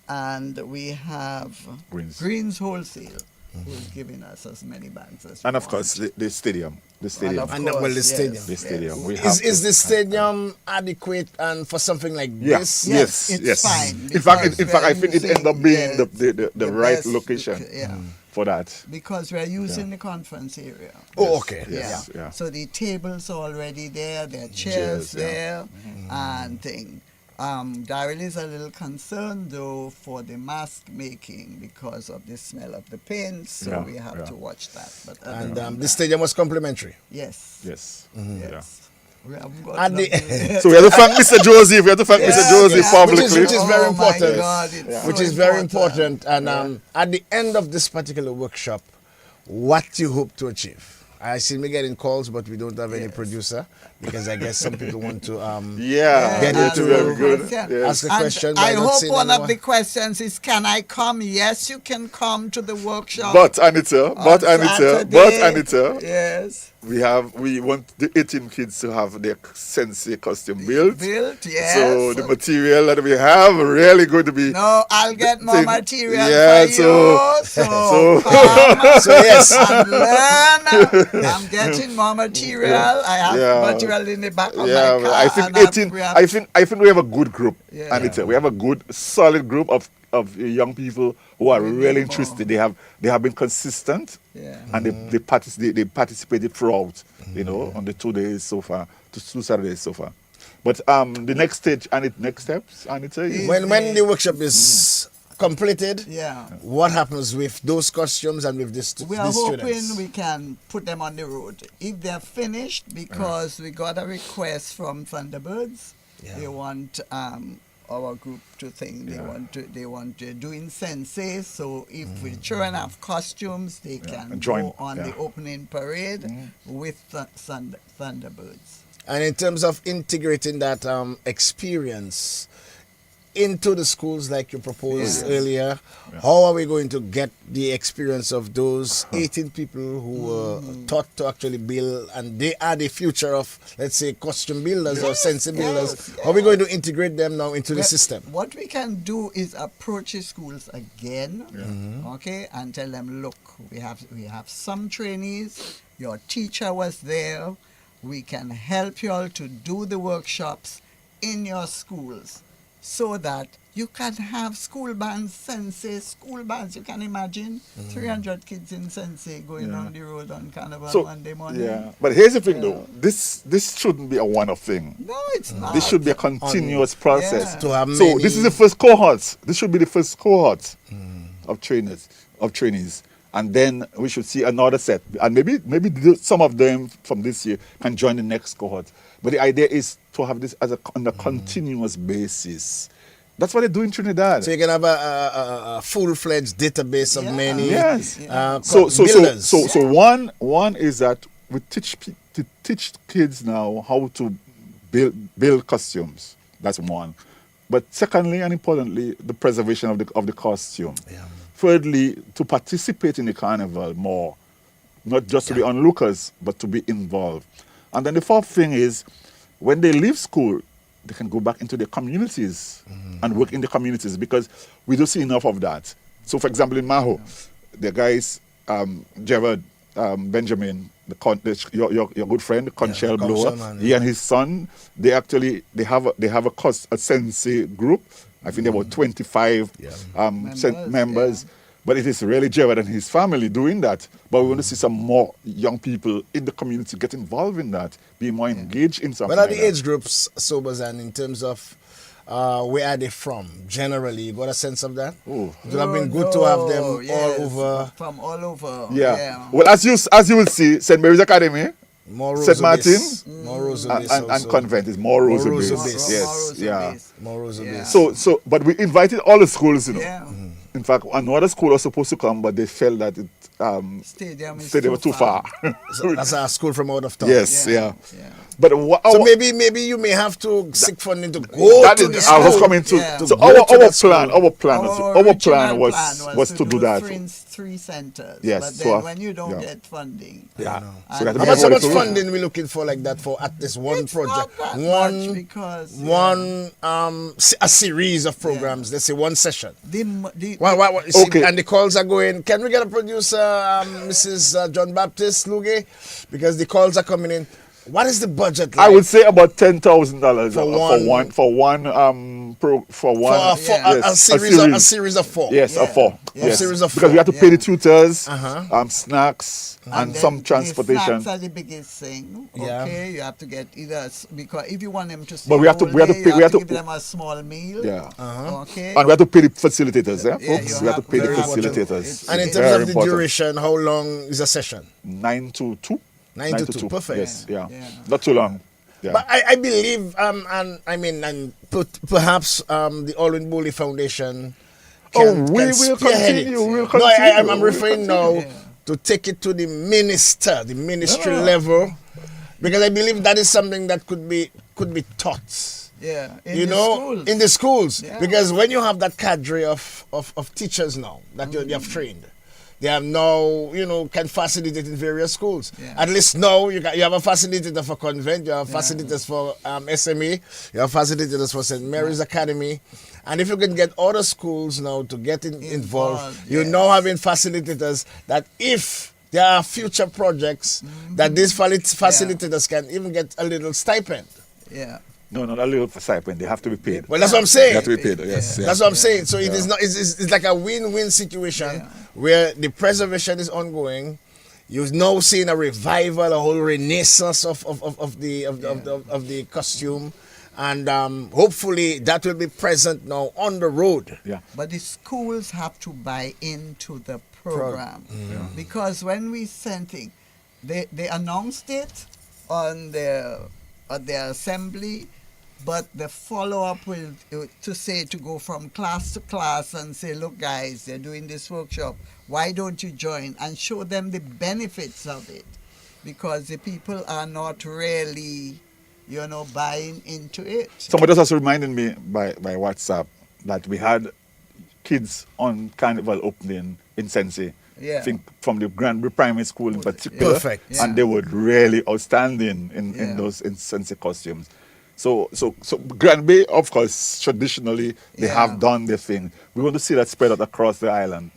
And we have Greens Wholesale, who's giving us as many bags as And we of course, want. the stadium. The stadium. Of And the course, stadium. The stadium. We have Is to- the stadium adequate and for something like Yeah. this? Yes, Yes. it's fine, In fact, because I think it we're ended up being using the right best location Yeah, for that. because we're using the conference area. Oh, okay. Yes. Yeah. So the tables are already there, there are Chairs, chairs yeah. there, and thing. Daryl is a little concerned though for the mask making because of the smell of the paint, so Yeah, we have yeah. to watch that. But other And than the that, stadium was complimentary. yes, Yes. yes. We haven't got And the- nothing. So we have to thank Mr. Joseph. We have to thank Mr. Joseph yeah. publicly. Which is very Oh my important. God, it's Which so is very important. And at the end of this particular workshop, what you hope to achieve? I see me getting calls, but we don't have any producer because I guess some people want to Yeah. Get That's into very it. good. Yeah. Yes. ask a And question. but I not hope seeing one of anyone. the questions is, can I come? Yes, you can come to the workshop. But Anita, on Saturday. Yes. we want the 18 kids to have their sensei costume built. Built, yes. So the material that we have really going to be. No, I'll get more thing. material Yeah, for so- you. So come So yes, and learn. I'm getting more material. I have Yeah. material in the back of Yeah, my car. I think and 18. we have- I think we have a good group, Yeah. Anita. We have a good, solid group of young people who are really interested. They have been consistent, Yeah. and they participated throughout. You know, on the 2 days so far, 2 Saturdays so far. But the next stage and next steps, Anita. Is, when the workshop is completed, Yeah. what happens with those costumes and with We are these hoping students? we can put them on the road. If they're finished, because we got a request from Thunderbirds, they want our group to think they want to do in sensei. So if we children have costumes, they can join, go on the opening parade with Thunderbirds. And in terms of integrating that experience into the schools like you proposed earlier, how are we going to get the experience of those 18 people who were taught to actually build, and they are the future of, let's say, costume builders or sensei builders? How are we going to integrate them now into the system? What we can do is approach the schools again, okay, and tell them, look, we have some trainees. Your teacher was there. We can help you all to do the workshops in your schools. so that you can have school bands, Sensei, school bands. You can imagine 300 kids in Sensei going on the road on Carnival Monday morning. Yeah, but here's the thing though. This shouldn't be a one-off thing. No, it's not. This should be a continuous process. To have So many- this is the first cohort. This should be the first cohort of trainees, and then we should see another set, and maybe some of them from this year can join the next cohort. But the idea is to have this as on a continuous basis. That's what they do in Trinidad. So you can have a full-fledged database of many Yes. builders. So one is that we teach kids now how to build costumes. That's one. But secondly and importantly, the preservation of the costume. Yeah. Thirdly, to participate in the carnival more, not just to be onlookers, but to be involved. And then the fourth thing is, when they leave school, they can go back into their communities and work in the communities, because we don't see enough of that. So, for example, in Maho, the guys, Gerard, Benjamin, your good friend, Conchel Blower, man, he and his son, they have a sensei group. I think there were 25 members. But it is really Gerard and his family doing that. But we want to see some more young people in the community get involved in that, be more engaged in something. What are like the that. age groups, Sobazan, in terms of where are they from? Generally, you got a sense of that? Oh. It would have been good to have them Yes, all over. From all over. Yeah. Well, as you will see, St. Mary's Academy, More St. Martin, more Rosa base and also. Convent is more Rosa Rosa based. base. Yes, yeah. More Rosa Yeah. base. So, but we invited all the schools, Yeah. In fact, another school was supposed to come, but they felt that it Stadium is they were too far. So that's a school from out of town. Yes, yeah. Yeah. But So maybe you may have to seek funding to go that to is, the I was school. coming to. Yeah. So To go to the our school. plan original was to do that. Three centers. Yes, But so then I- when you don't yeah. get funding. Yeah. And So that How much funding we looking for like that for at this one It's project? not that much because, a series of programs. Let's say one session. the You see, Okay. and the calls are going. Can we get a producer, Mrs. John Baptist Luge? Because the calls are coming in. What is the budget like? I would say about $10,000 For one a series of four. Yes, Yeah. a four. Yeah. Yes. A series of because we four. have to pay the tutors, Uh-huh. snacks, and then some the transportation. snacks are the biggest thing. Yeah. Okay, you have to get because if you want them to stay But we have to- whole we have to day, pay- you we have to- give them a small meal. Yeah. Okay. And we have to pay the facilitators, Yeah, folks. you We have to have- pay the very important. facilitators. And in It's terms Very of the important. duration, how long is a session? 9 to 2. 9 to 2, perfect. Yes, yeah. Yeah. Not too long. Yeah. But I believe, and perhaps the Alwyn Bowley Foundation can we will spearhead it. continue. We'll No, I'm continue. referring now Yeah. to take it to the ministry level, because I believe that is something that could be taught. Yeah. In the schools. Yeah. Because when you have that cadre of teachers now that you have trained, they have now, can facilitate in various schools. Yeah. At least now you have a facilitator for Convent, you have facilitators for SME, you have facilitators for St. Mary's Academy. And if you can get other schools now to get involved, you're yes. now having facilitators that if there are future projects, that these facilitators can even get a little stipend. Yeah. No, not a little for stipend. They have to be paid. Well, that's what I'm saying. They have to be paid. Yes. Yeah. Yeah. That's what I'm saying. So it is not. It's like a win-win situation Yeah. where the preservation is ongoing. You've now seen a revival, a whole renaissance of the costume, and hopefully that will be present now on the road. Yeah. But the schools have to buy into the program because when we sent it, they announced it on their assembly. But the follow-up will to go from class to class and say, look, guys, they're doing this workshop. Why don't you join? And show them the benefits of it. Because the people are not really, buying into it. Somebody else reminded me by WhatsApp that we had kids on Carnival opening in Sensei. Yeah. I think from the Granby Primary School in particular. Perfect. And they were really outstanding in Yeah. those Sensei costumes. So Granby, of course, traditionally, they Yeah. have done their thing. We want to see that spread out across the island.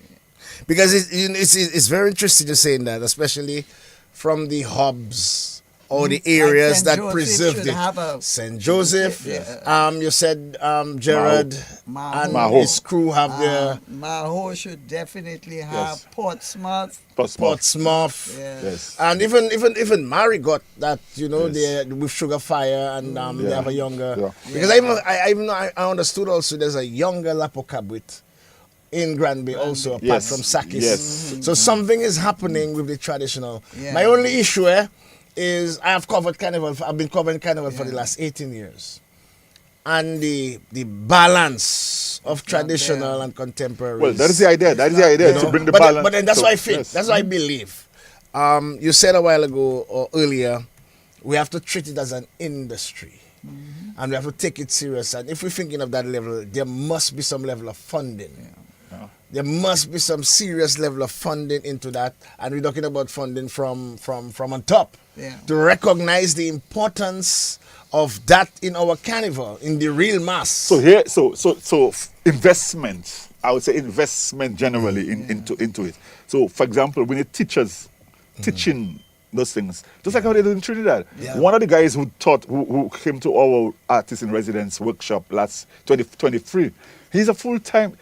Because it's very interesting to say that, especially from the hubs or the areas St. that Joseph preserved should it. have a- St. Joseph, Yeah. you said Gerard and Maho. his crew have their Maho should definitely have Yes. Portsmouth. Portsmouth. Yes. And even Mary got that, Yes. they with Sugar Fire, and they have a younger. Yeah. Because I understood also there's a younger Lapokabwit in Granby also, apart Yes. from Sakis. Yes. So something is happening with the traditional. Yeah. My only issue is I've been covering Carnival for the last 18 years. And the balance of traditional and contemporary. Well, that is the idea. That is the idea, to bring the balance. But then that's So, what I think. yes. That's what I believe. You said a while ago or earlier, we have to treat it as an industry. And we have to take it serious. And if we're thinking of that level, there must be some level of funding. There must be some serious level of funding into that. And we're talking about funding from on top. Yeah. To recognize the importance of that in our carnival, in the real mass. So investment. I would say investment generally into it. So, for example, we need teachers teaching those things, just like how they do in Trinidad. Yeah. One of the guys who came to our artist in residence workshop last 2023, he's a full-time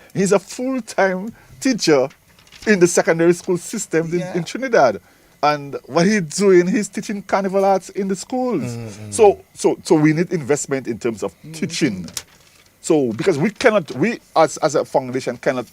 teacher in the secondary school system in Trinidad. And what he's doing, he's teaching carnival arts in the schools. So we need investment in terms of teaching. So because we as a foundation cannot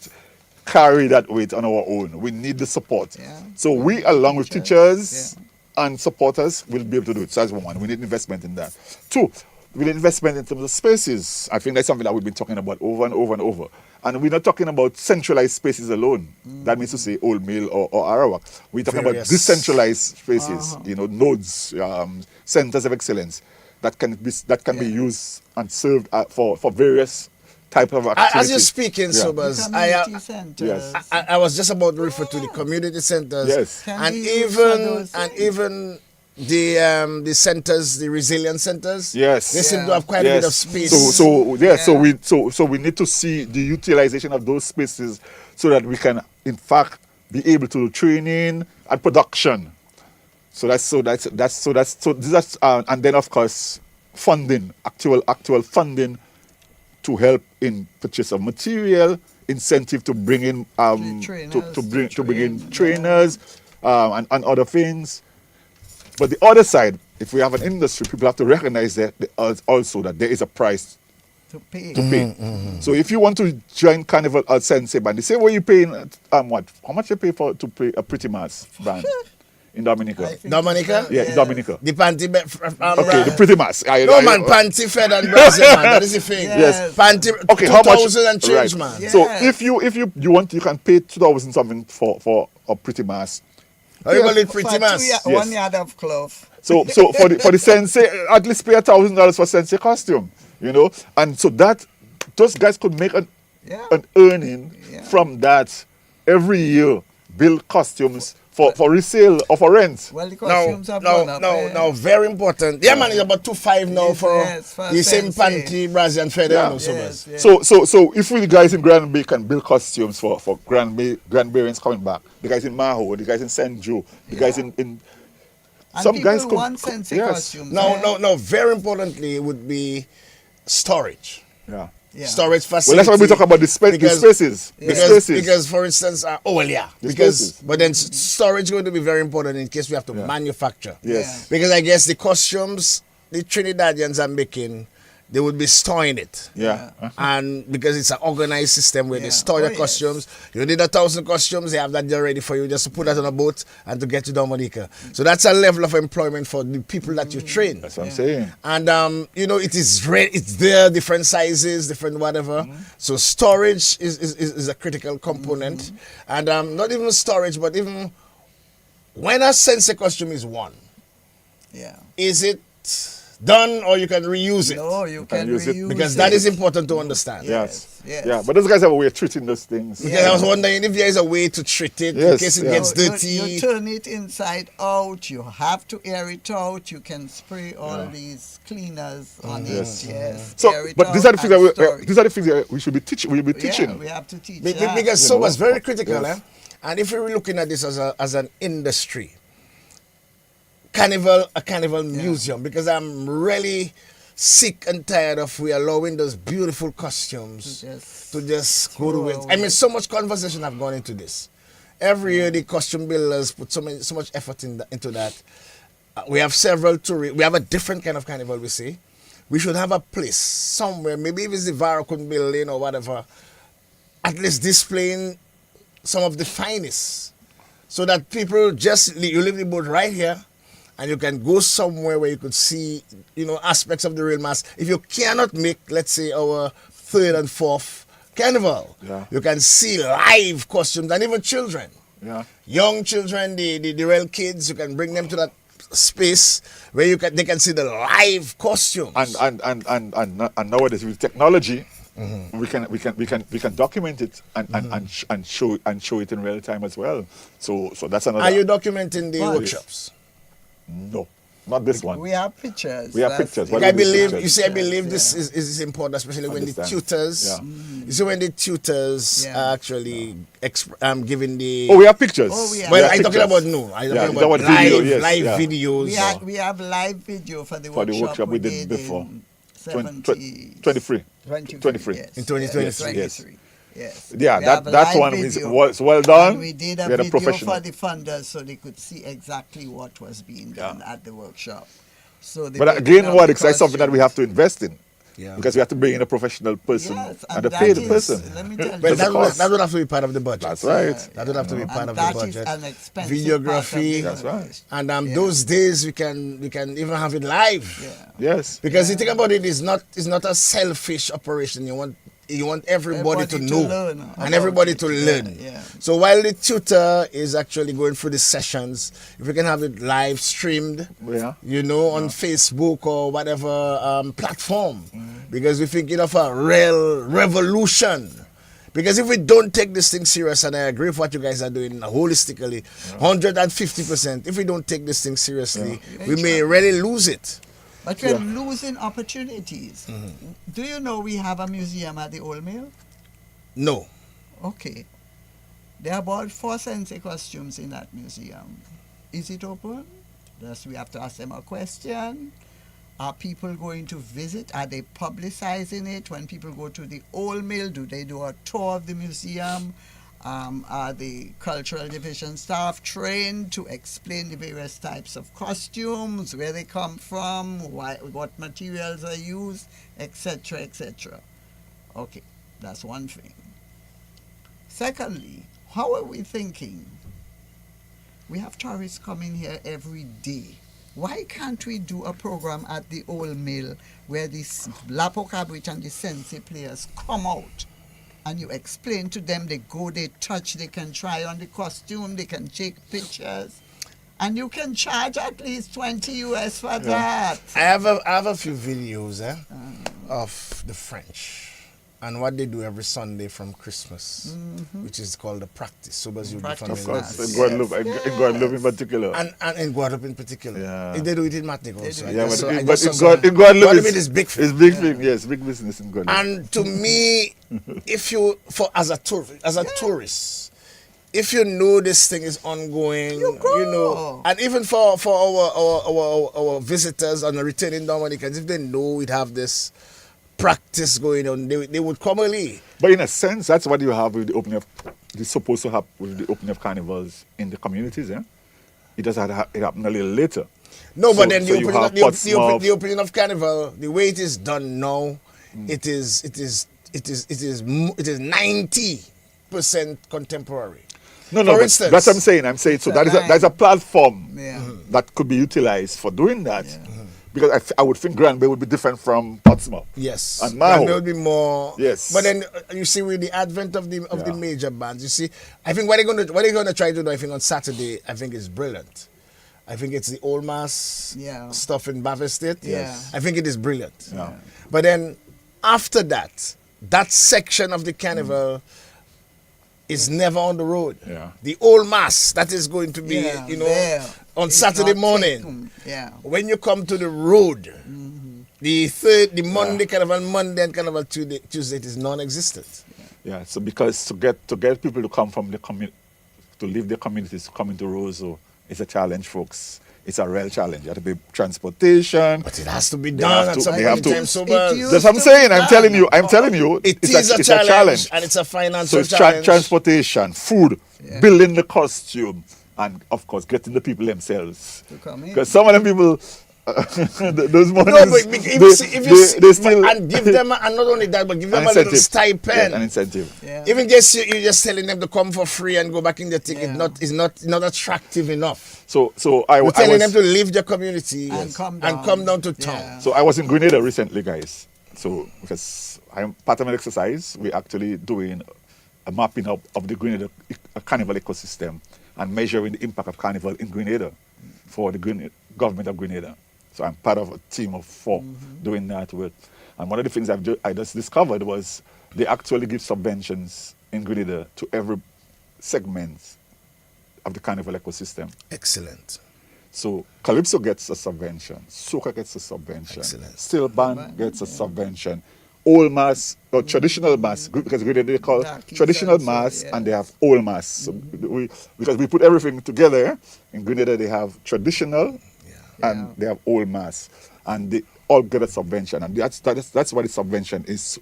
carry that weight on our own. We need the support. Yeah. So we, along with teachers and supporters, will be able to do it. So that's one. We need investment in that. Two, we need investment in terms of spaces. I think that's something that we've been talking about over and over and over. And we're not talking about centralized spaces alone. That means to say Old Mill or Arawak. We're talking about decentralized spaces, nodes, centers of excellence that can be used and served for various types of activities. As you're speaking, Sobers, Community centers. I was just about to refer to the community centers. Yes. Can be used for those even the centers, the resilience centers. Yes. They seem to have quite a bit of space. So we need to see the utilization of those spaces so that we can, in fact, be able to do training and production. And then of course funding, actual funding to help in purchase of material, incentive to bring in to bring in trainers and other things. But the other side, if we have an industry, people have to recognize that also that there is a price to pay. So if you want to join Carnival or Sensei band, they say, what are you paying? What? How much you pay to play a Pretty Mass band in Dominica? Dominica? Yeah, Dominica. The panty Okay, the Pretty Mass. Panty fed and Brazil, man. That is the thing. Yes. Panty, Okay, how much? 2,000 and change, Right. man. Yeah. So if you want, you can pay 2,000 something for a Pretty Mass. How you call it Pretty For Mass? 1 yard of cloth. So for the Sensei, at least pay $1,000 for Sensei costume, and so that those guys could make an earning from that every year, build costumes for resale or for rent. Well, the costumes have gone up. Now, very important. Yeah, man, it's about 2.5 now for the same Sensei. panty, Brazilian feather, Yes, yes. So if we the guys in Granby can build costumes for Granbarians coming back, the guys in Maho, the guys in St. Joe, the guys in And some people guys want Sensei costumes. No, very importantly, it would be storage. Yeah. Yeah. Storage Well, facility. that's why we talk about the spaces. The spaces. Because, for instance, spaces. but then storage is going to be very important in case we have to manufacture. Yes. Because I guess the costumes the Trinidadians are making, they would be storing it. Yeah. And because it's an organized system where they store your costumes, you need 1,000 costumes, they have that there ready for you just to put that on a boat and to get to Dominica. So that's a level of employment for the people that you train. That's what I'm saying. And it is it's there, different sizes, different whatever. So storage is a critical component. And not even storage, but even when a Sensei costume is worn, is it done or you can reuse it? No, you can reuse it. Because that is important to understand. Yes. Yeah, but those guys have a way of treating those things. Because I was wondering if there is a way to treat it in case it gets dirty. You turn it inside out, you have to air it out, you can spray all these cleaners on it. Yes. So, air it but out these are the and store things that we should be teaching. We'll be teaching. Yeah, we have to teach Because so much very critical. And if we're looking at this as an industry, a carnival museum, because I'm really sick and tired of we allowing those beautiful costumes to just go to waste. I mean, so much conversation have gone into this. Every year, the costume builders put so much effort into that. We have several we have a different kind of carnival, we see. We should have a place somewhere, maybe if it's the Varacun building or whatever, at least displaying some of the finest, so that people you leave the boat right here, and you can go somewhere where you could see, aspects of the real mass. If you cannot make, let's say, our third and fourth carnival, you can see live costumes, and even children. Yeah. Young children, the real kids, you can bring them to that space where they can see the live costumes. And nowadays with technology, we can document it and show it in real time as well. So that's another. Are you documenting the workshops? No, not this one. We have pictures. We have pictures. I believe this is important, especially when the tutors. Yeah. You see, when the tutors are actually giving the. Oh, we have pictures. Oh, we have. Well, I'm talking about I'm talking about live videos. We have live video for the workshop we did before. 23. 23. Yes. In 2023. Yes. Yes. Yeah, that one was well done. And we did a video for the funders so they could see exactly what was being done at the workshop. But again, it's something that we have to invest in. Yeah. Because we have to bring in a professional person and a that paid is, person. Let me tell you, But that would have to be part of the budget. That's right. That would have to be part of the that budget. is an expensive Videography. part of the That's right. And those days we can even have it live. Yeah. Yes. Because you think about it, it's not a selfish operation. You want everybody to know learn and everybody it. to learn. Yeah. So while the tutor is actually going through the sessions, if we can have it live streamed, on Facebook or whatever platform, because we're thinking of a real revolution. Because if we don't take this thing serious, and I agree with what you guys are doing holistically, 150%, if we don't take this thing seriously, we may really lose it. But we're losing opportunities. Do you know we have a museum at the Old Mill? No. Okay. There are about 4 Sensei costumes in that museum. Is it open? Thus, we have to ask them a question. Are people going to visit? Are they publicizing it? When people go to the Old Mill, do they do a tour of the museum? Are the cultural division staff trained to explain the various types of costumes, where they come from, what materials are used, etc., etc.? Okay, that's one thing. Secondly, how are we thinking? We have tourists coming here every day. Why can't we do a program at the Old Mill where the Lapo Cabbage and the Sensei players come out? And you explain to them, they go, they touch, they can try on the costume, they can take pictures. And you can charge at least 20 US for that. I have a few videos of the French and what they do every Sunday from Christmas, which is called the practice. So as you'll be familiar. Of course, in Guadeloupe in particular. And in Guadeloupe in particular. Yeah. They do it in Martinique also. But in Guadeloupe is big. It's big thing, yes, big business in Guadeloupe. And to me, as a tourist, if you know this thing is ongoing, and even for our visitors and the returning Dominicans, if they know we'd have this practice going on, they would come early. But in a sense, that's what you have with the opening of, it's supposed to happen with the opening of carnivals in the communities, yeah? It does happen a little later. No, but then the opening of carnival, the way it is done now, it is 90% contemporary. No, For instance, that's what I'm saying. So that's a platform that could be utilized for doing that. Yeah. Because I would think Grand Bay would be different from Portsmouth. Yes. And Maho. There would be more. Yes. But then you see, with the advent of the major bands, you see, I think what they're gonna try to do, I think on Saturday, I think is brilliant. I think it's the Old Mass stuff in Baffin State. Yes. I think it is brilliant. Yeah. But then after that section of the carnival is never on the road. Yeah. The Old Mass that is going to be, on Saturday morning. When you come to the road, the Monday carnival, Monday and carnival Tuesday, it is non-existent. Yeah. So because to get people to come from the community, to leave their communities to come into Roseau is a challenge, folks. It's a real challenge. You have to be transportation. But it has to be They done have at to- some they point have in to- time. So, That's what I'm saying. I'm telling you. it's a challenge, and it's a So financial it's challenge. transportation, food, building the costume, and of course getting the people themselves. To come in. Because some of them people, those monies, No, but they still and give them, and not only that, but give them an a little incentive. stipend. Yeah, an incentive. Yeah. Even just you're just telling them to come for free and go back in their ticket. Yeah. Is not attractive enough. So You're telling them to leave their community And come down to town. Yeah. So I was in Grenada recently, guys. So because I'm part of an exercise, we're actually doing a mapping up of the Grenada carnival ecosystem and measuring the impact of carnival in Grenada for the government of Grenada. So I'm part of a team of 4 doing that work. And one of the things I just discovered was they actually give subventions in Grenada to every segment of the carnival ecosystem. Excellent. So Calypso gets a subvention, Soca gets a subvention, Excellent. Still Band gets a subvention, Old Mass or traditional mass, because they call Darkies traditional also, mass yeah. and they have old mass. So because we put everything together, in Grenada they have traditional and they have old mass, and they all get a subvention, and that's what the subvention is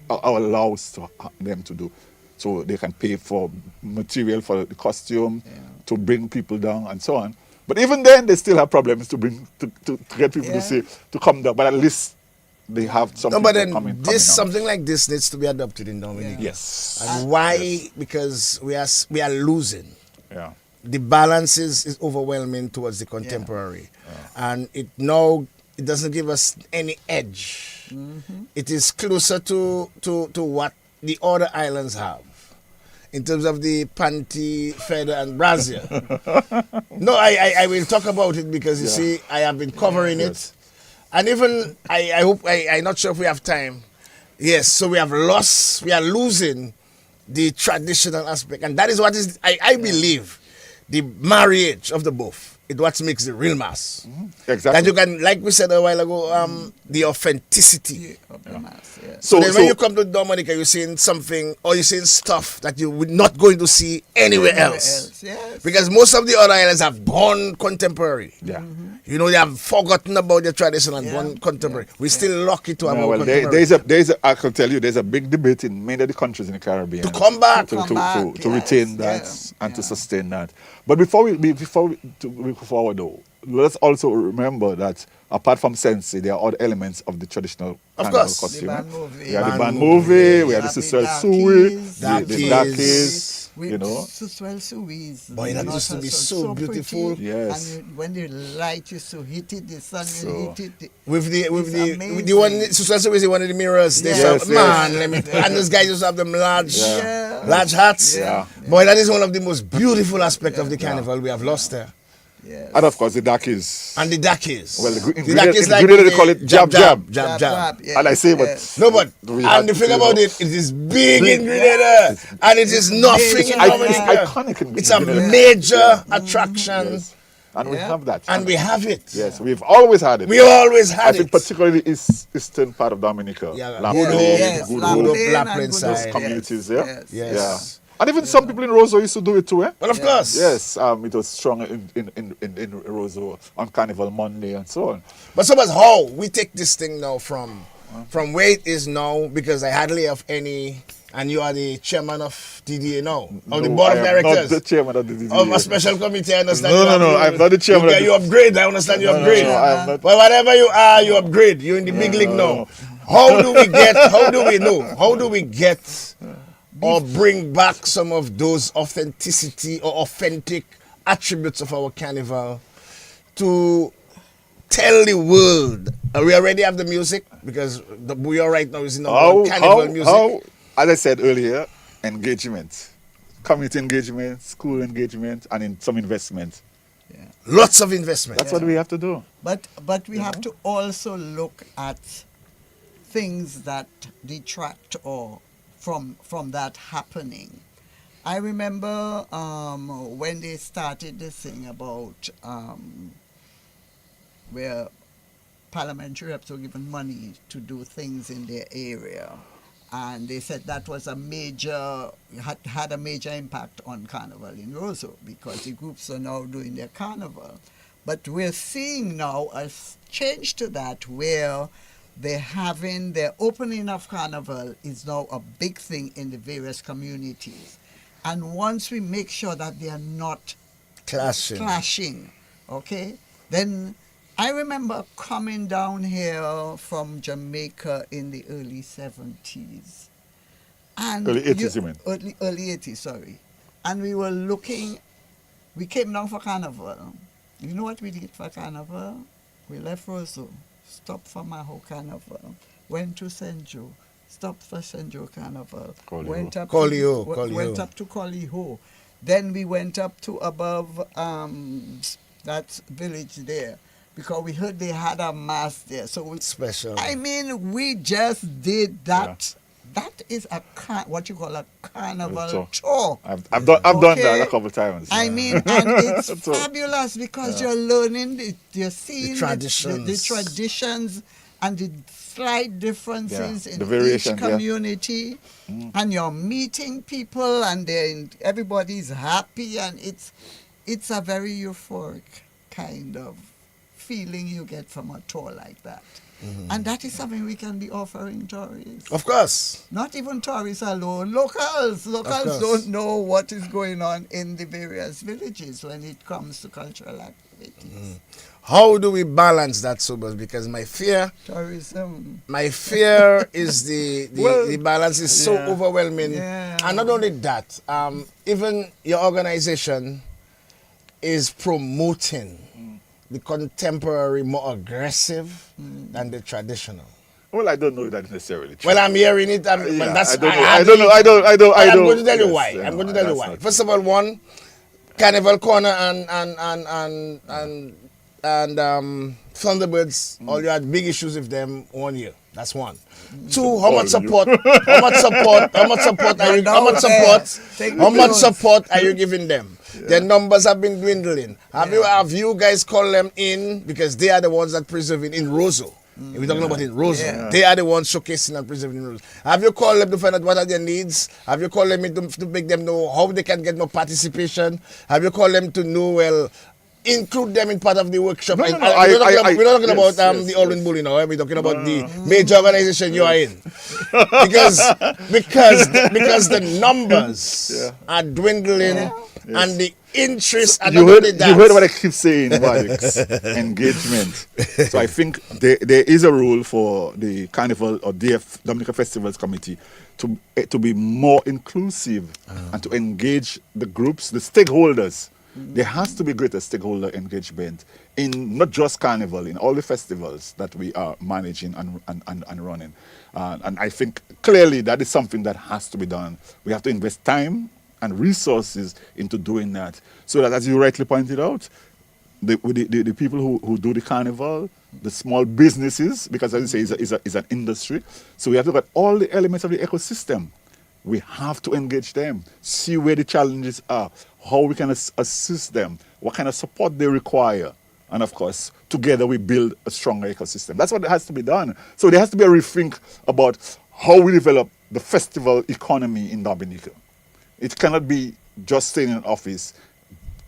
allows them to do. So they can pay for material for the costume, to bring people down and so on. But even then, they still have problems to get people to come down. But at least they have something. No, but then coming something like this needs to be adopted in Dominica. Yes. And why? Because we are losing. Yeah. The balance is overwhelming towards the contemporary, and it doesn't give us any edge. It is closer to what the other islands have in terms of the panty, feather, and brazier. No, I will talk about it because you see, I have been covering it, and even I hope I'm not sure if we have time. Yes, so we are losing the traditional aspect, and that is what is I believe the marriage of the both. It's what makes the real mass. Exactly. That you can, like we said a while ago, the authenticity. Of the mass, yeah. So then when you come to Dominica, you're seeing something, or you're seeing stuff that you would not going to see anywhere else. Yes. Because most of the other islands have gone contemporary. Yeah. You know, they have forgotten about their tradition and gone contemporary. We're still lucky to have our contemporary. I can tell you, there's a big debate in many of the countries in the Caribbean to come back. to retain that and to sustain that. But before we move forward, though, let's also remember that apart from Sensi, there are other elements of the traditional carnival course. costume. The band movie. We have the Band band movie. movie, we have the have the Sister Darkies. Sui, the Darkies. Darkies, With you know. Suswell Sui's. Boy, that used to be so beautiful. Pretty. Yes. And when the light used to hit it, the sun will hit it. With the amazing. one, Susan is one of the mirrors. They Yes, say, yes. man, let me. And those guys just have them large, Yeah. large hats. Yeah. Boy, that is one of the most beautiful aspects of the carnival we have lost there. Yes. And of course, the Darkies. And the Dakis. Well, the in Dakis Grenada they call it jab. jab. Yeah, And I say, but yes. No, but We and had the thing to, about you it is big in Grenada, and it is nothing in major. Dominica. It's iconic in It's a Grenada. major attraction, Yes. And we Yeah. have that. and we have it. Yes, we've always had it. We always I had think it. particularly eastern part of Dominica. Yeah, La Good Plaine, Hope, Yes, Good La Hope, Hope, Plaine La and Plaine Good side. Hope, those communities, yes, yeah? Yes. Yeah. And even some people in Roseau used to do it too, eh? But of course, Yes, it was strong in Roseau on Carnival Monday and so on. But so much how we take this thing now from where it is now, because I hardly have any, and you are the chairman of DDA now, of the No, board I of am directors. not the chairman of the DDA. Of a special committee, I understand. No, I'm not the chairman of You upgrade, I understand you upgrade. No, I am not. But whatever you are, you upgrade. You're in the big league now. How do we get or bring back some of those authenticity or authentic attributes of our carnival to tell the world? We already have the music, because we are right now is in our carnival music. As I said earlier, engagement, community engagement, school engagement, and in some investment. Lots of investment. That's what we have to do. But we have to also look at things that detract or from that happening. I remember when they started this thing about where parliamentary reps were given money to do things in their area, and they said that was a major had a major impact on Carnival in Roseau, because the groups are now doing their carnival. But we're seeing now a change to that where their opening of carnival is now a big thing in the various communities. And once we make sure that they are not clashing, okay, then I remember coming down here from Jamaica in the early 70s. And Early 80s, you mean? Early 80s, sorry. And we were looking, we came down for carnival. You know what we did for carnival? We left Roseau, stopped for Maho Carnival, went to St. Joe, stopped for St. Joe Carnival, went up to Collie-Ho. Then we went up to above that village there, because we heard they had a mass there. So special. I mean, we just did that. Yeah. That is what you call a carnival tour. I've done that a couple of times. I mean, and it's fabulous because you're learning, you're seeing the traditions and the slight differences in each community, and you're meeting people, and everybody's happy, and it's a very euphoric kind of feeling you get from a tour like that. Mm-hmm. And that is something we can be offering tourists. Of course. Not even tourists alone, locals. Locals don't know what is going on in the various villages when it comes to cultural activities. Mm. How do we balance that, Sobers? Because my fear is the balance is so overwhelming. Yeah. And not only that, even your organization is promoting the contemporary more aggressive than the traditional. Well, I don't know that necessarily. Well, I'm hearing it. I don't know. I'm going to tell you why. I'm going to tell you why. First of all, one, Carnival Corner and Thunderbirds, all you had big issues with them 1 year. That's one. Two, how much support are you giving them? Yeah. Their numbers have been dwindling. Have you guys called them in, because they are the ones that preserving in Roseau? We're talking about in Roseau. Yeah. They are the ones showcasing and preserving in Roseau. Have you called them to find out what are their needs? Have you called them in to make them know how they can get more participation? Have you called them to know, include them in part of the workshop? We're not talking about the Alwyn Bully now. We're talking about the major organization you are in. because the numbers are dwindling. Yes. And the interest, and you heard what I keep saying about engagement. So I think there is a role for the Carnival or DF Dominica Festivals Committee to be more inclusive and to engage the groups, the stakeholders. There has to be greater stakeholder engagement in not just Carnival, in all the festivals that we are managing and running. And I think clearly that is something that has to be done. We have to invest time and resources into doing that, so that, as you rightly pointed out, the people who do the carnival, the small businesses, because as you say, is an industry. So we have to look at all the elements of the ecosystem. We have to engage them, see where the challenges are, how we can assist them, what kind of support they require. And of course, together we build a stronger ecosystem. That's what has to be done. So there has to be a rethink about how we develop the festival economy in Dominica. It cannot be just staying in office,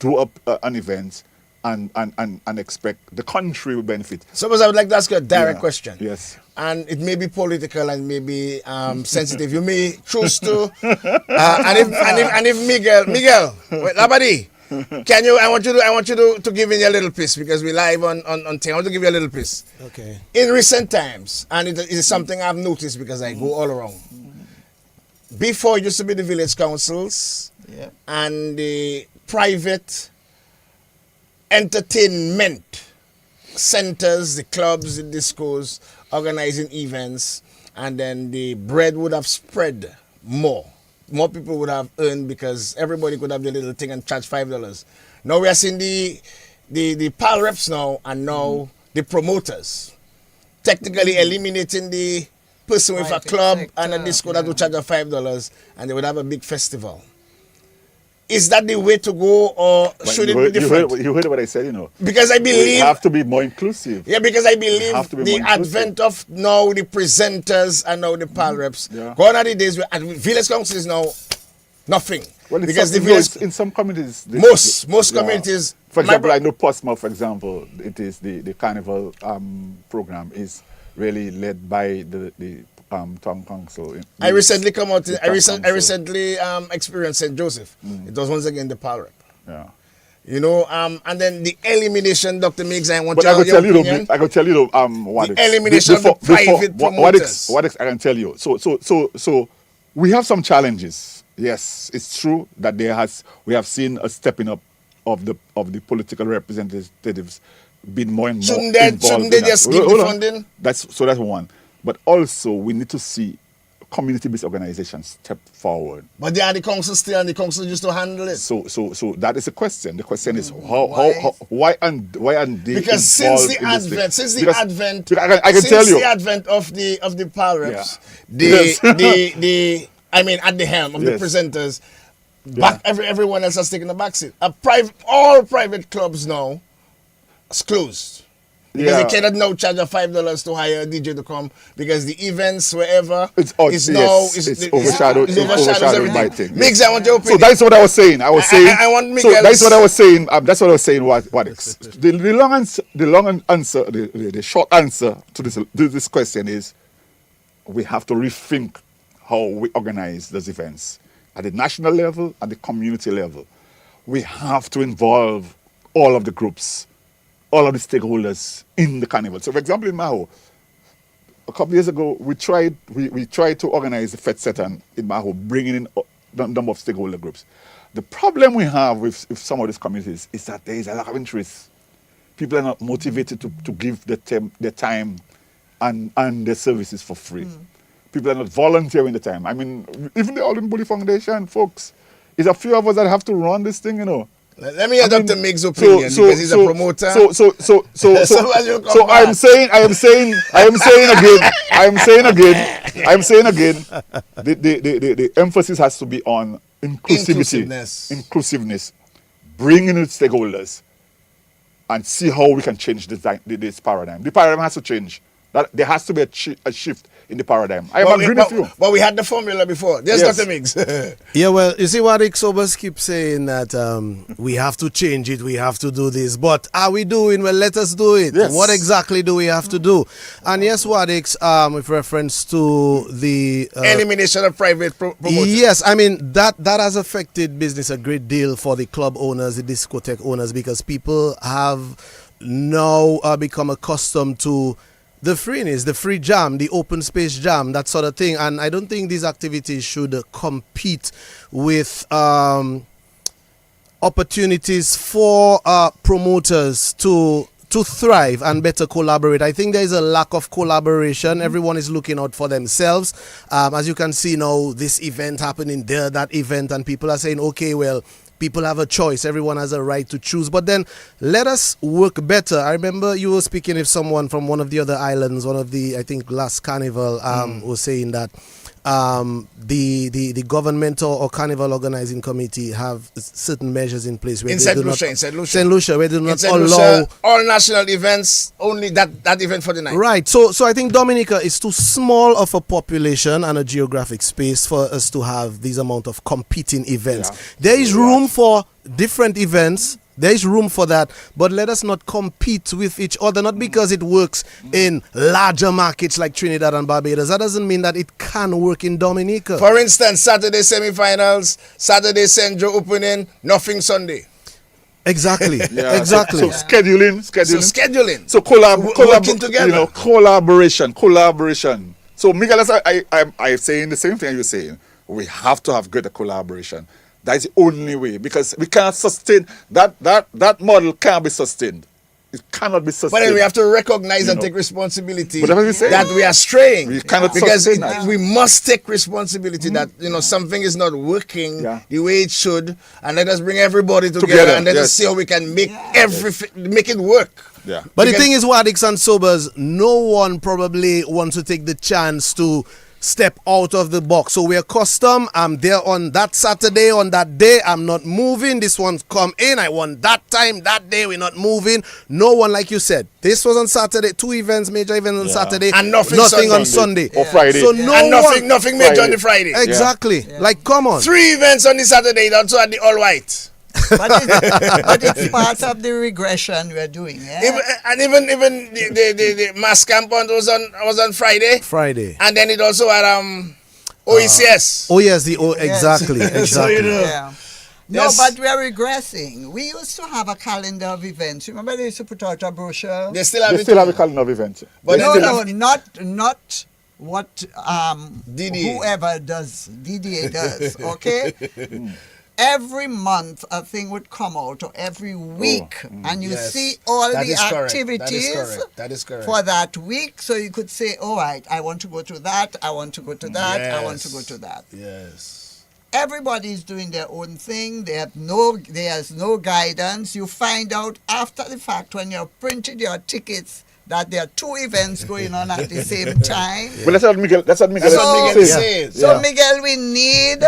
do up an event, and expect the country will benefit. Suppose I would like to ask you a direct question. Yes. And it may be political and may be sensitive. You may choose to. And if Miguel, wait, Labadi, can you? I want you to give me a little piece, because we live on thing. I want to give you a little piece. Okay. In recent times, and it is something I've noticed because I go all around. Before, it used to be the village councils and the private entertainment centers, the clubs, the discos, organizing events, and then the bread would have spread more. More people would have earned, because everybody could have their little thing and charge $5. Now we are seeing the PAL reps now, and now the promoters technically eliminating the person with a club and a disco that would charge $5, and they would have a big festival. Is that the way to go, or should it be different? You heard what I said, Because I believe we have to be more inclusive. Yeah, because I believe the advent of now the presenters and now the PAL reps. Yeah. Gone are the days where village council is now nothing. Well, because the village, in some communities, most communities. For example, I know Portsmouth, for example, it is the carnival program is really led by the town council. I recently experienced St. Joseph. It was once again the power. Yeah. You know, and then the elimination, Dr. Miggs, I want but your opinion. I can tell you, what the elimination of the private promoters. What I can tell you. So we have some challenges. Yes, it's true that we have seen a stepping up of the political representatives being more and more involved. Shouldn't they just give the funding? That's one. But also we need to see community-based organizations step forward. But they are the council still, and the council used to handle it. So that is the question. The question is why aren't they because since the advent of the power reps, at the helm of the presenters, everyone else has taken the backseat. All private clubs now is closed. Because they cannot now charge $5 to hire a DJ to come because the events wherever it's overshadowed everything. Mix, I want your opinion. So that's what I was saying. I want Miguel. So that's what I was saying. That's what I was saying. The short answer to this question is we have to rethink how we organize those events at the national level, at the community level. We have to involve all of the groups, all of the stakeholders in the carnival. So, for example, in Maho, a couple of years ago, we tried to organize the Fete Setan in Maho, bringing in a number of stakeholder groups. The problem we have with some of these communities is that there is a lack of interest. People are not motivated to give their time and their services for free. People are not volunteering the time. I mean, even the Alden Bully Foundation, folks, it's a few of us that have to run this thing, you know. Let me hear Dr. Miggs' opinion because he's a promoter. So I am saying again, the emphasis has to be on inclusiveness, bringing in stakeholders, and see how we can change this paradigm. The paradigm has to change. There has to be a shift in the paradigm. I am agreeing with you. But we had the formula before. Yes, Dr. Miggs. Yeah, well, you see what Sobers keeps saying that we have to change it, we have to do this. But are we doing? Well, let us do it. Yes. What exactly do we have to do? And yes, Wadix, with reference to the elimination of private promoters. Yes, I mean that has affected business a great deal for the club owners, the discotheque owners, because people have now become accustomed to the freeness, the free jam, the open space jam, that sort of thing. And I don't think these activities should compete with opportunities for promoters to thrive and better collaborate. I think there is a lack of collaboration. Everyone is looking out for themselves. As you can see now, this event happening there, that event, and people are saying, okay, well, people have a choice. Everyone has a right to choose. But then let us work better. I remember you were speaking with someone from one of the other islands, one of the, I think, last carnival, was saying that the government or carnival organizing committee have certain measures in place. Where in St. Lucia, where they do not allow all national events, only that event for the night. Right. So I think Dominica is too small of a population and a geographic space for us to have these amount of competing events. Yeah. There is room for different events. There is room for that, but let us not compete with each other, not because it works in larger markets like Trinidad and Barbados. That doesn't mean that it can work in Dominica. For instance, Saturday semifinals, Saturday St. Joe opening, nothing Sunday. Exactly. Yeah. Exactly. So scheduling. So working together. Collaboration. So Miguel, I'm saying the same thing you're saying. We have to have greater collaboration. That's the only way, because we cannot sustain that model can't be sustained. It cannot be sustained. But then we have to recognize and take responsibility that we are straying. We cannot because sustain we must take responsibility that something is not working the way it should, and let us bring everybody together and let us see how we can make make it work. Yeah. But the thing is, Wadix and Sobers, no one probably wants to take the chance to step out of the box. So we're custom. I'm there on that Saturday, on that day. I'm not moving. This one's come in. I want that time, that day. We're not moving. No one, like you said, this was on Saturday. 2 events, major events on Saturday. And nothing on Sunday. Or Friday. So no and nothing major on the Friday. Exactly. Like, come on. 3 events on the Saturday, also at the all white. But it's part of the regression we're doing. Yeah? Even the mass camp was on Friday. And then it also had OECS. Oh yes, exactly. Yeah. No, but we are regressing. We used to have a calendar of events. Remember they used to put out a brochure? They still have a calendar of events. But not what whoever does, DDA does, okay? Every month a thing would come out, or every week, and you see all the activities that is correct. For that week, so you could say, all right, I want to go to that, I want to go to that, I want to go to that. Yes. Everybody's doing their own thing. There's no guidance. You find out after the fact when you're printing your tickets that there are 2 events going on at the same time. Well, that's what Miguel says. So Miguel, we need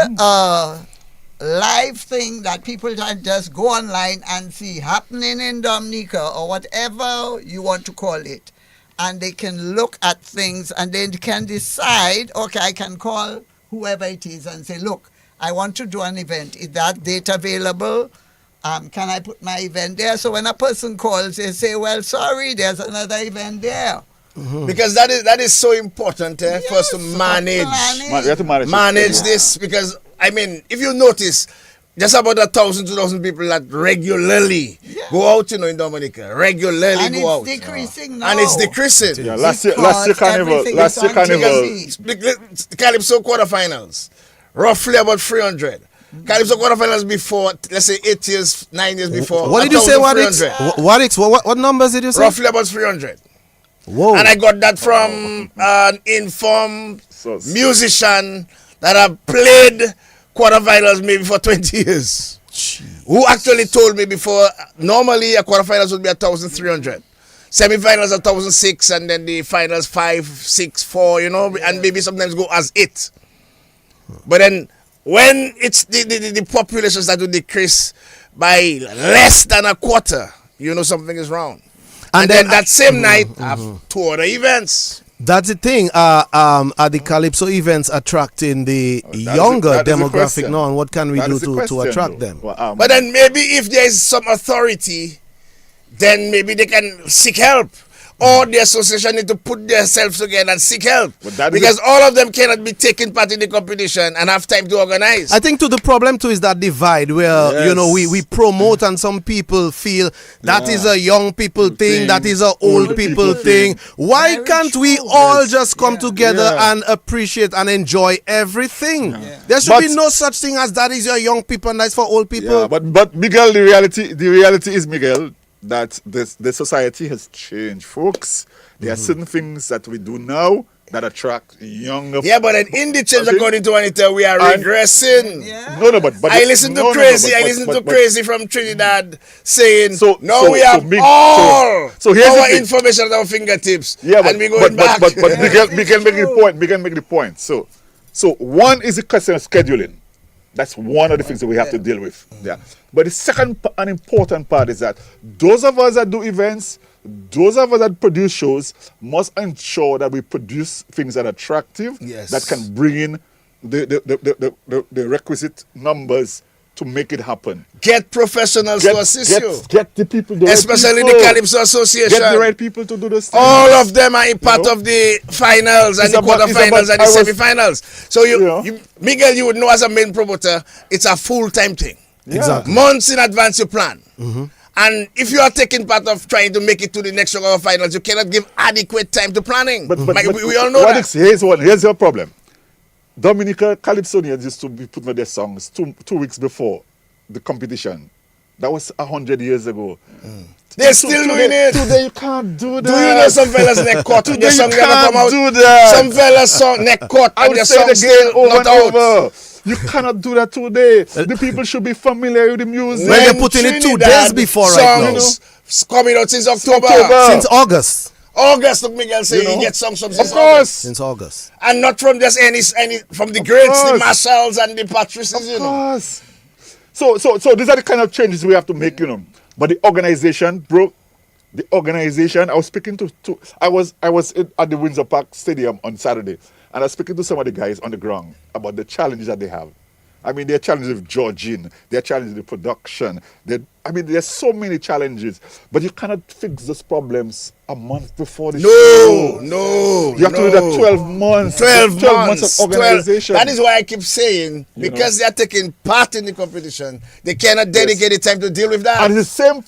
live thing that people can just go online and see happening in Dominica or whatever you want to call it, and they can look at things and they can decide, okay, I can call whoever it is and say, look, I want to do an event. Is that date available? Can I put my event there? So when a person calls, they say, well, sorry, there's another event there. Because that is so important for us to manage this, because I mean, if you notice, just about 1,000, 2,000 people that regularly go out, in Dominica, regularly go out. And it's decreasing now. And it's decreasing. Yeah, last year Carnival, Calypso quarterfinals, roughly about 300. Calypso quarterfinals before, let's say 8 years, 9 years before. What did you say, What numbers did you say? Roughly about 300. Whoa. And I got that from an informed musician that have played quarterfinals maybe for 20 years. Jeez. Who actually told me before, normally a quarterfinals would be 1,300. Semi-finals 1,006, and then the finals 5, 6, 4, and maybe sometimes go as 8. But then when it's the population start to decrease by less than a quarter, something is wrong. And then that same night, I have 2 other events. That's the thing. Are the Calypso events attracting the younger demographic now? And what can we do to attract them? Well, but then maybe if there is some authority, then maybe they can seek help. Or the association need to put themselves together and seek help. Because all of them cannot be taking part in the competition and have time to organize. I think the problem too is that divide where, we promote and some people feel that is a young people thing, that is a old people thing. Why can't we all just come together and appreciate and enjoy everything? There should be no such thing as that is your young people and that's for old people. Yeah, but Miguel, the reality is, Miguel, that the society has changed, folks. There are certain things that we do now that attract younger. Yeah, but in the change, according to Anita, we are regressing. Yeah. No, but I listen to Crazy. I listen to Crazy from Trinidad saying, we have all our information at our fingertips. Yeah, and we're going back. But Miguel make the point. So one is the question of scheduling. That's one of the things that we have to deal with. Yeah. But the second and important part is that those of us that do events, those of us that produce shows, must ensure that we produce things that are attractive, that can bring in the requisite numbers to make it happen. Get professionals to assist you. Get the people, especially the Calypso Association. Get the right people to do this thing. All of them are a part of the finals and the quarterfinals and the semi-finals. So Miguel, you would know as a main promoter, it's a full-time thing. Exactly. Months in advance you plan. And if you are taking part of trying to make it to the next round of finals, you cannot give adequate time to planning. But we all know that. Here's your problem. Dominica Calypsonians used to be putting their songs two weeks before the competition. That was 100 years ago. They're still doing it. Today you can't do that. Do you know some fellas neck cut? Today you can't do that. Some fellas song neck cut and their song still not out. You cannot do that today. The people should be familiar with the music. When they're putting it 2 days before right now. Coming out since October. Since August. August, look, Miguel say You know? he gets songs from Of since course. August. Since August. And not from just any from the greats, the course. Marshalls and the Patrices, you know. Course. So these are the kind of changes we have to make, you know. But the organization, bro, the organization. I was speaking to I was at the Windsor Park Stadium on Saturday, and I was speaking to some of the guys on the ground about the challenges that they have. I mean, they're challenges with Georgine, they're challenges with production. There's so many challenges, but you cannot fix those problems a month before the show. No. You have to do that 12 months. 12 months of organization. That is why I keep saying, because they are taking part in the competition, they cannot dedicate the time to deal with that. And the same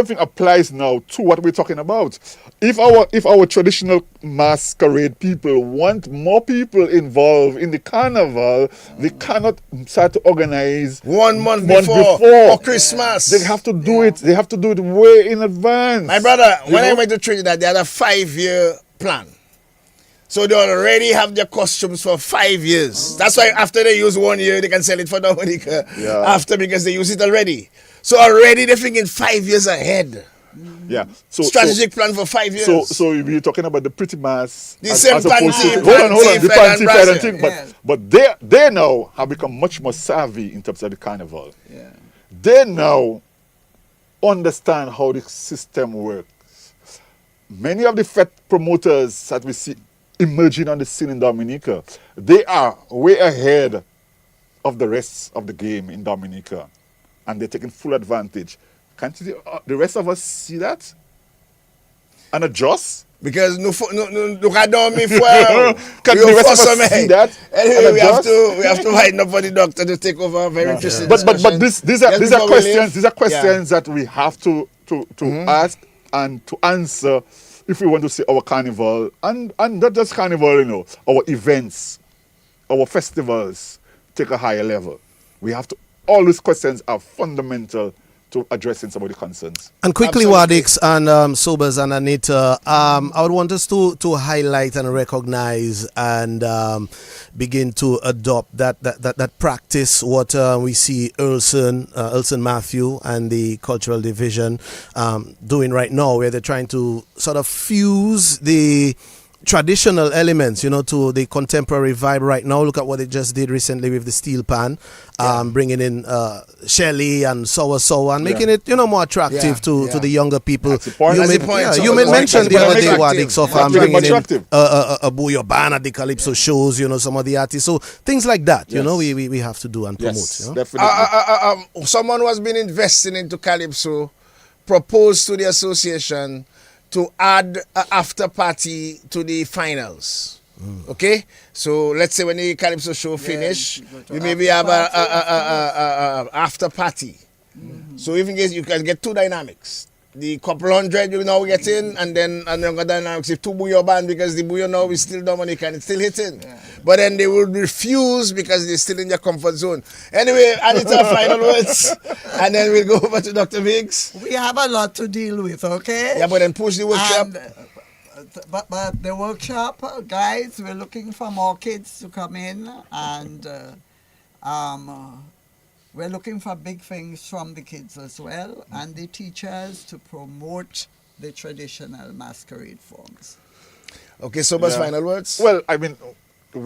thing applies now to what we're talking about. If our traditional masquerade people want more people involved in the carnival, they cannot start to organize 1 month before or Christmas. They have to do it. They have to do it way in advance. My brother, when I went to Trinidad, they had a 5-year plan. So they already have their costumes for 5 years. That's why after they use 1 year, they can sell it for Dominica after, because they use it already. So already they're thinking 5 years ahead. Yeah. Strategic plan for 5 years. So we're talking about the pretty mass. The same as opposed panty, to, hold on, the Fred panty, and Fred and Brazil. thing. Yes. But they now have become much more savvy in terms of the carnival. Yeah. They now understand how the system works. Many of the FET promoters that we see emerging on the scene in Dominica, they are way ahead of the rest of the game in Dominica, and they're taking full advantage. Can't the rest of us see that and adjust? Because no cadon me for Can the rest of us see that? Anyway, and we adjust? have to line up for the doctor to take over a very interesting But discussion. these Just are before we questions. leave. These are questions that we have to ask and to answer if we want to see our carnival and not just carnival, you know, our events, our festivals take a higher level. We have to. All these questions are fundamental to addressing some of the concerns. And quickly, Absolutely. Wadix and Sobers and Anita, I would want us to highlight and recognize and begin to adopt that practice, what we see Earlson Matthew and the Cultural Division doing right now, where they're trying to sort of fuse the traditional elements, you know, to the contemporary vibe right now. Look at what they just did recently with the steel pan, bringing in Shelly and sour and making it, you know, more attractive to the younger people. That's the point. You That's made, the point. yeah, So you it's made mention like- the other it's day, attractive. Wadix, of That's bringing in attractive. a Booyah Band at the Calypso shows, you know, some of the artists. So things like that, you Yes. know, we have to do and promote. Yes, You know? definitely. Someone who has been investing into Calypso proposed to the association to add an after party to the finals. Okay, so let's say when the Calypso show finish, go to we maybe after have party. a after party. So even case you can get two dynamics. The couple hundred you now get in, and then another dynamics if two Booyah band, because the Booyah now is still Dominican, it's still hitting. But then they will refuse because they're still in their comfort zone. Anyway, Anita, final words, and then we'll go over to Dr. Biggs. We have a lot to deal with, okay? Yeah, but then push the workshop. And, but the workshop, guys, we're looking for more kids to come in, and we're looking for big things from the kids as well, and the teachers to promote the traditional masquerade forms. Okay, so much Yeah. final words. Well, I mean,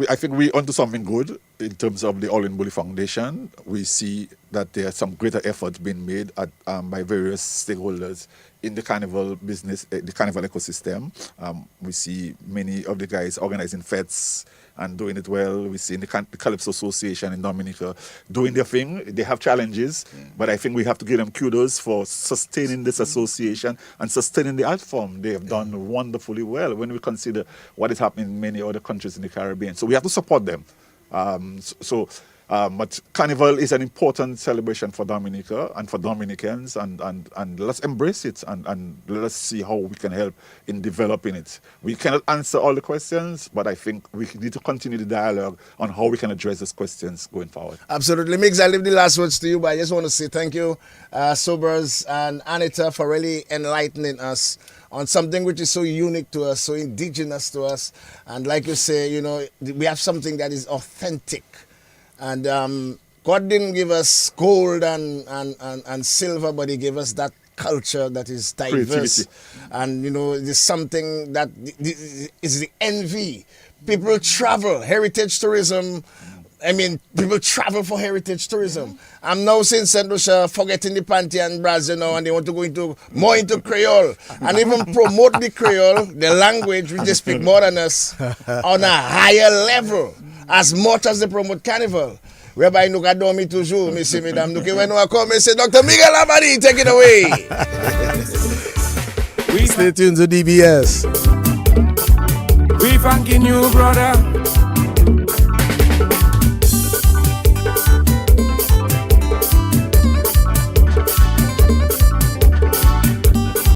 I think we're onto something good in terms of the All in Bully Foundation. We see that there are some greater efforts being made by various stakeholders in the carnival business, the carnival ecosystem. We see many of the guys organizing fetes and doing it well. We see in the Calypso Association in Dominica doing their thing. They have challenges, but I think we have to give them kudos for sustaining this association and sustaining the art form. They have done wonderfully well when we consider what is happening in many other countries in the Caribbean. So we have to support them. But Carnival is an important celebration for Dominica and for Dominicans, and let's embrace it and let's see how we can help in developing it. We cannot answer all the questions, but I think we need to continue the dialogue on how we can address those questions going forward. Absolutely. Mix, I'll leave the last words to you, but I just want to say thank you, Sobers and Anita, for really enlightening us on something which is so unique to us, so indigenous to us. And like you say, you know, we have something that is authentic. And God didn't give us gold and silver, but He gave us that culture that is diverse. Creativity. And, there's something that is the envy. People travel, heritage tourism. People travel for heritage tourism. I'm now seeing St. Lucia forgetting the panty and Brazil now, and they want to go more into Creole and even promote the Creole, the language, which they speak more than us, on a higher level, as much as they promote Carnival. Whereby nous avons dormi toujours, messieurs, mesdames. Nous when we come, c'est Dr. Miguel Abadi, take it away. Stay tuned to DBS. We thanking you, brother.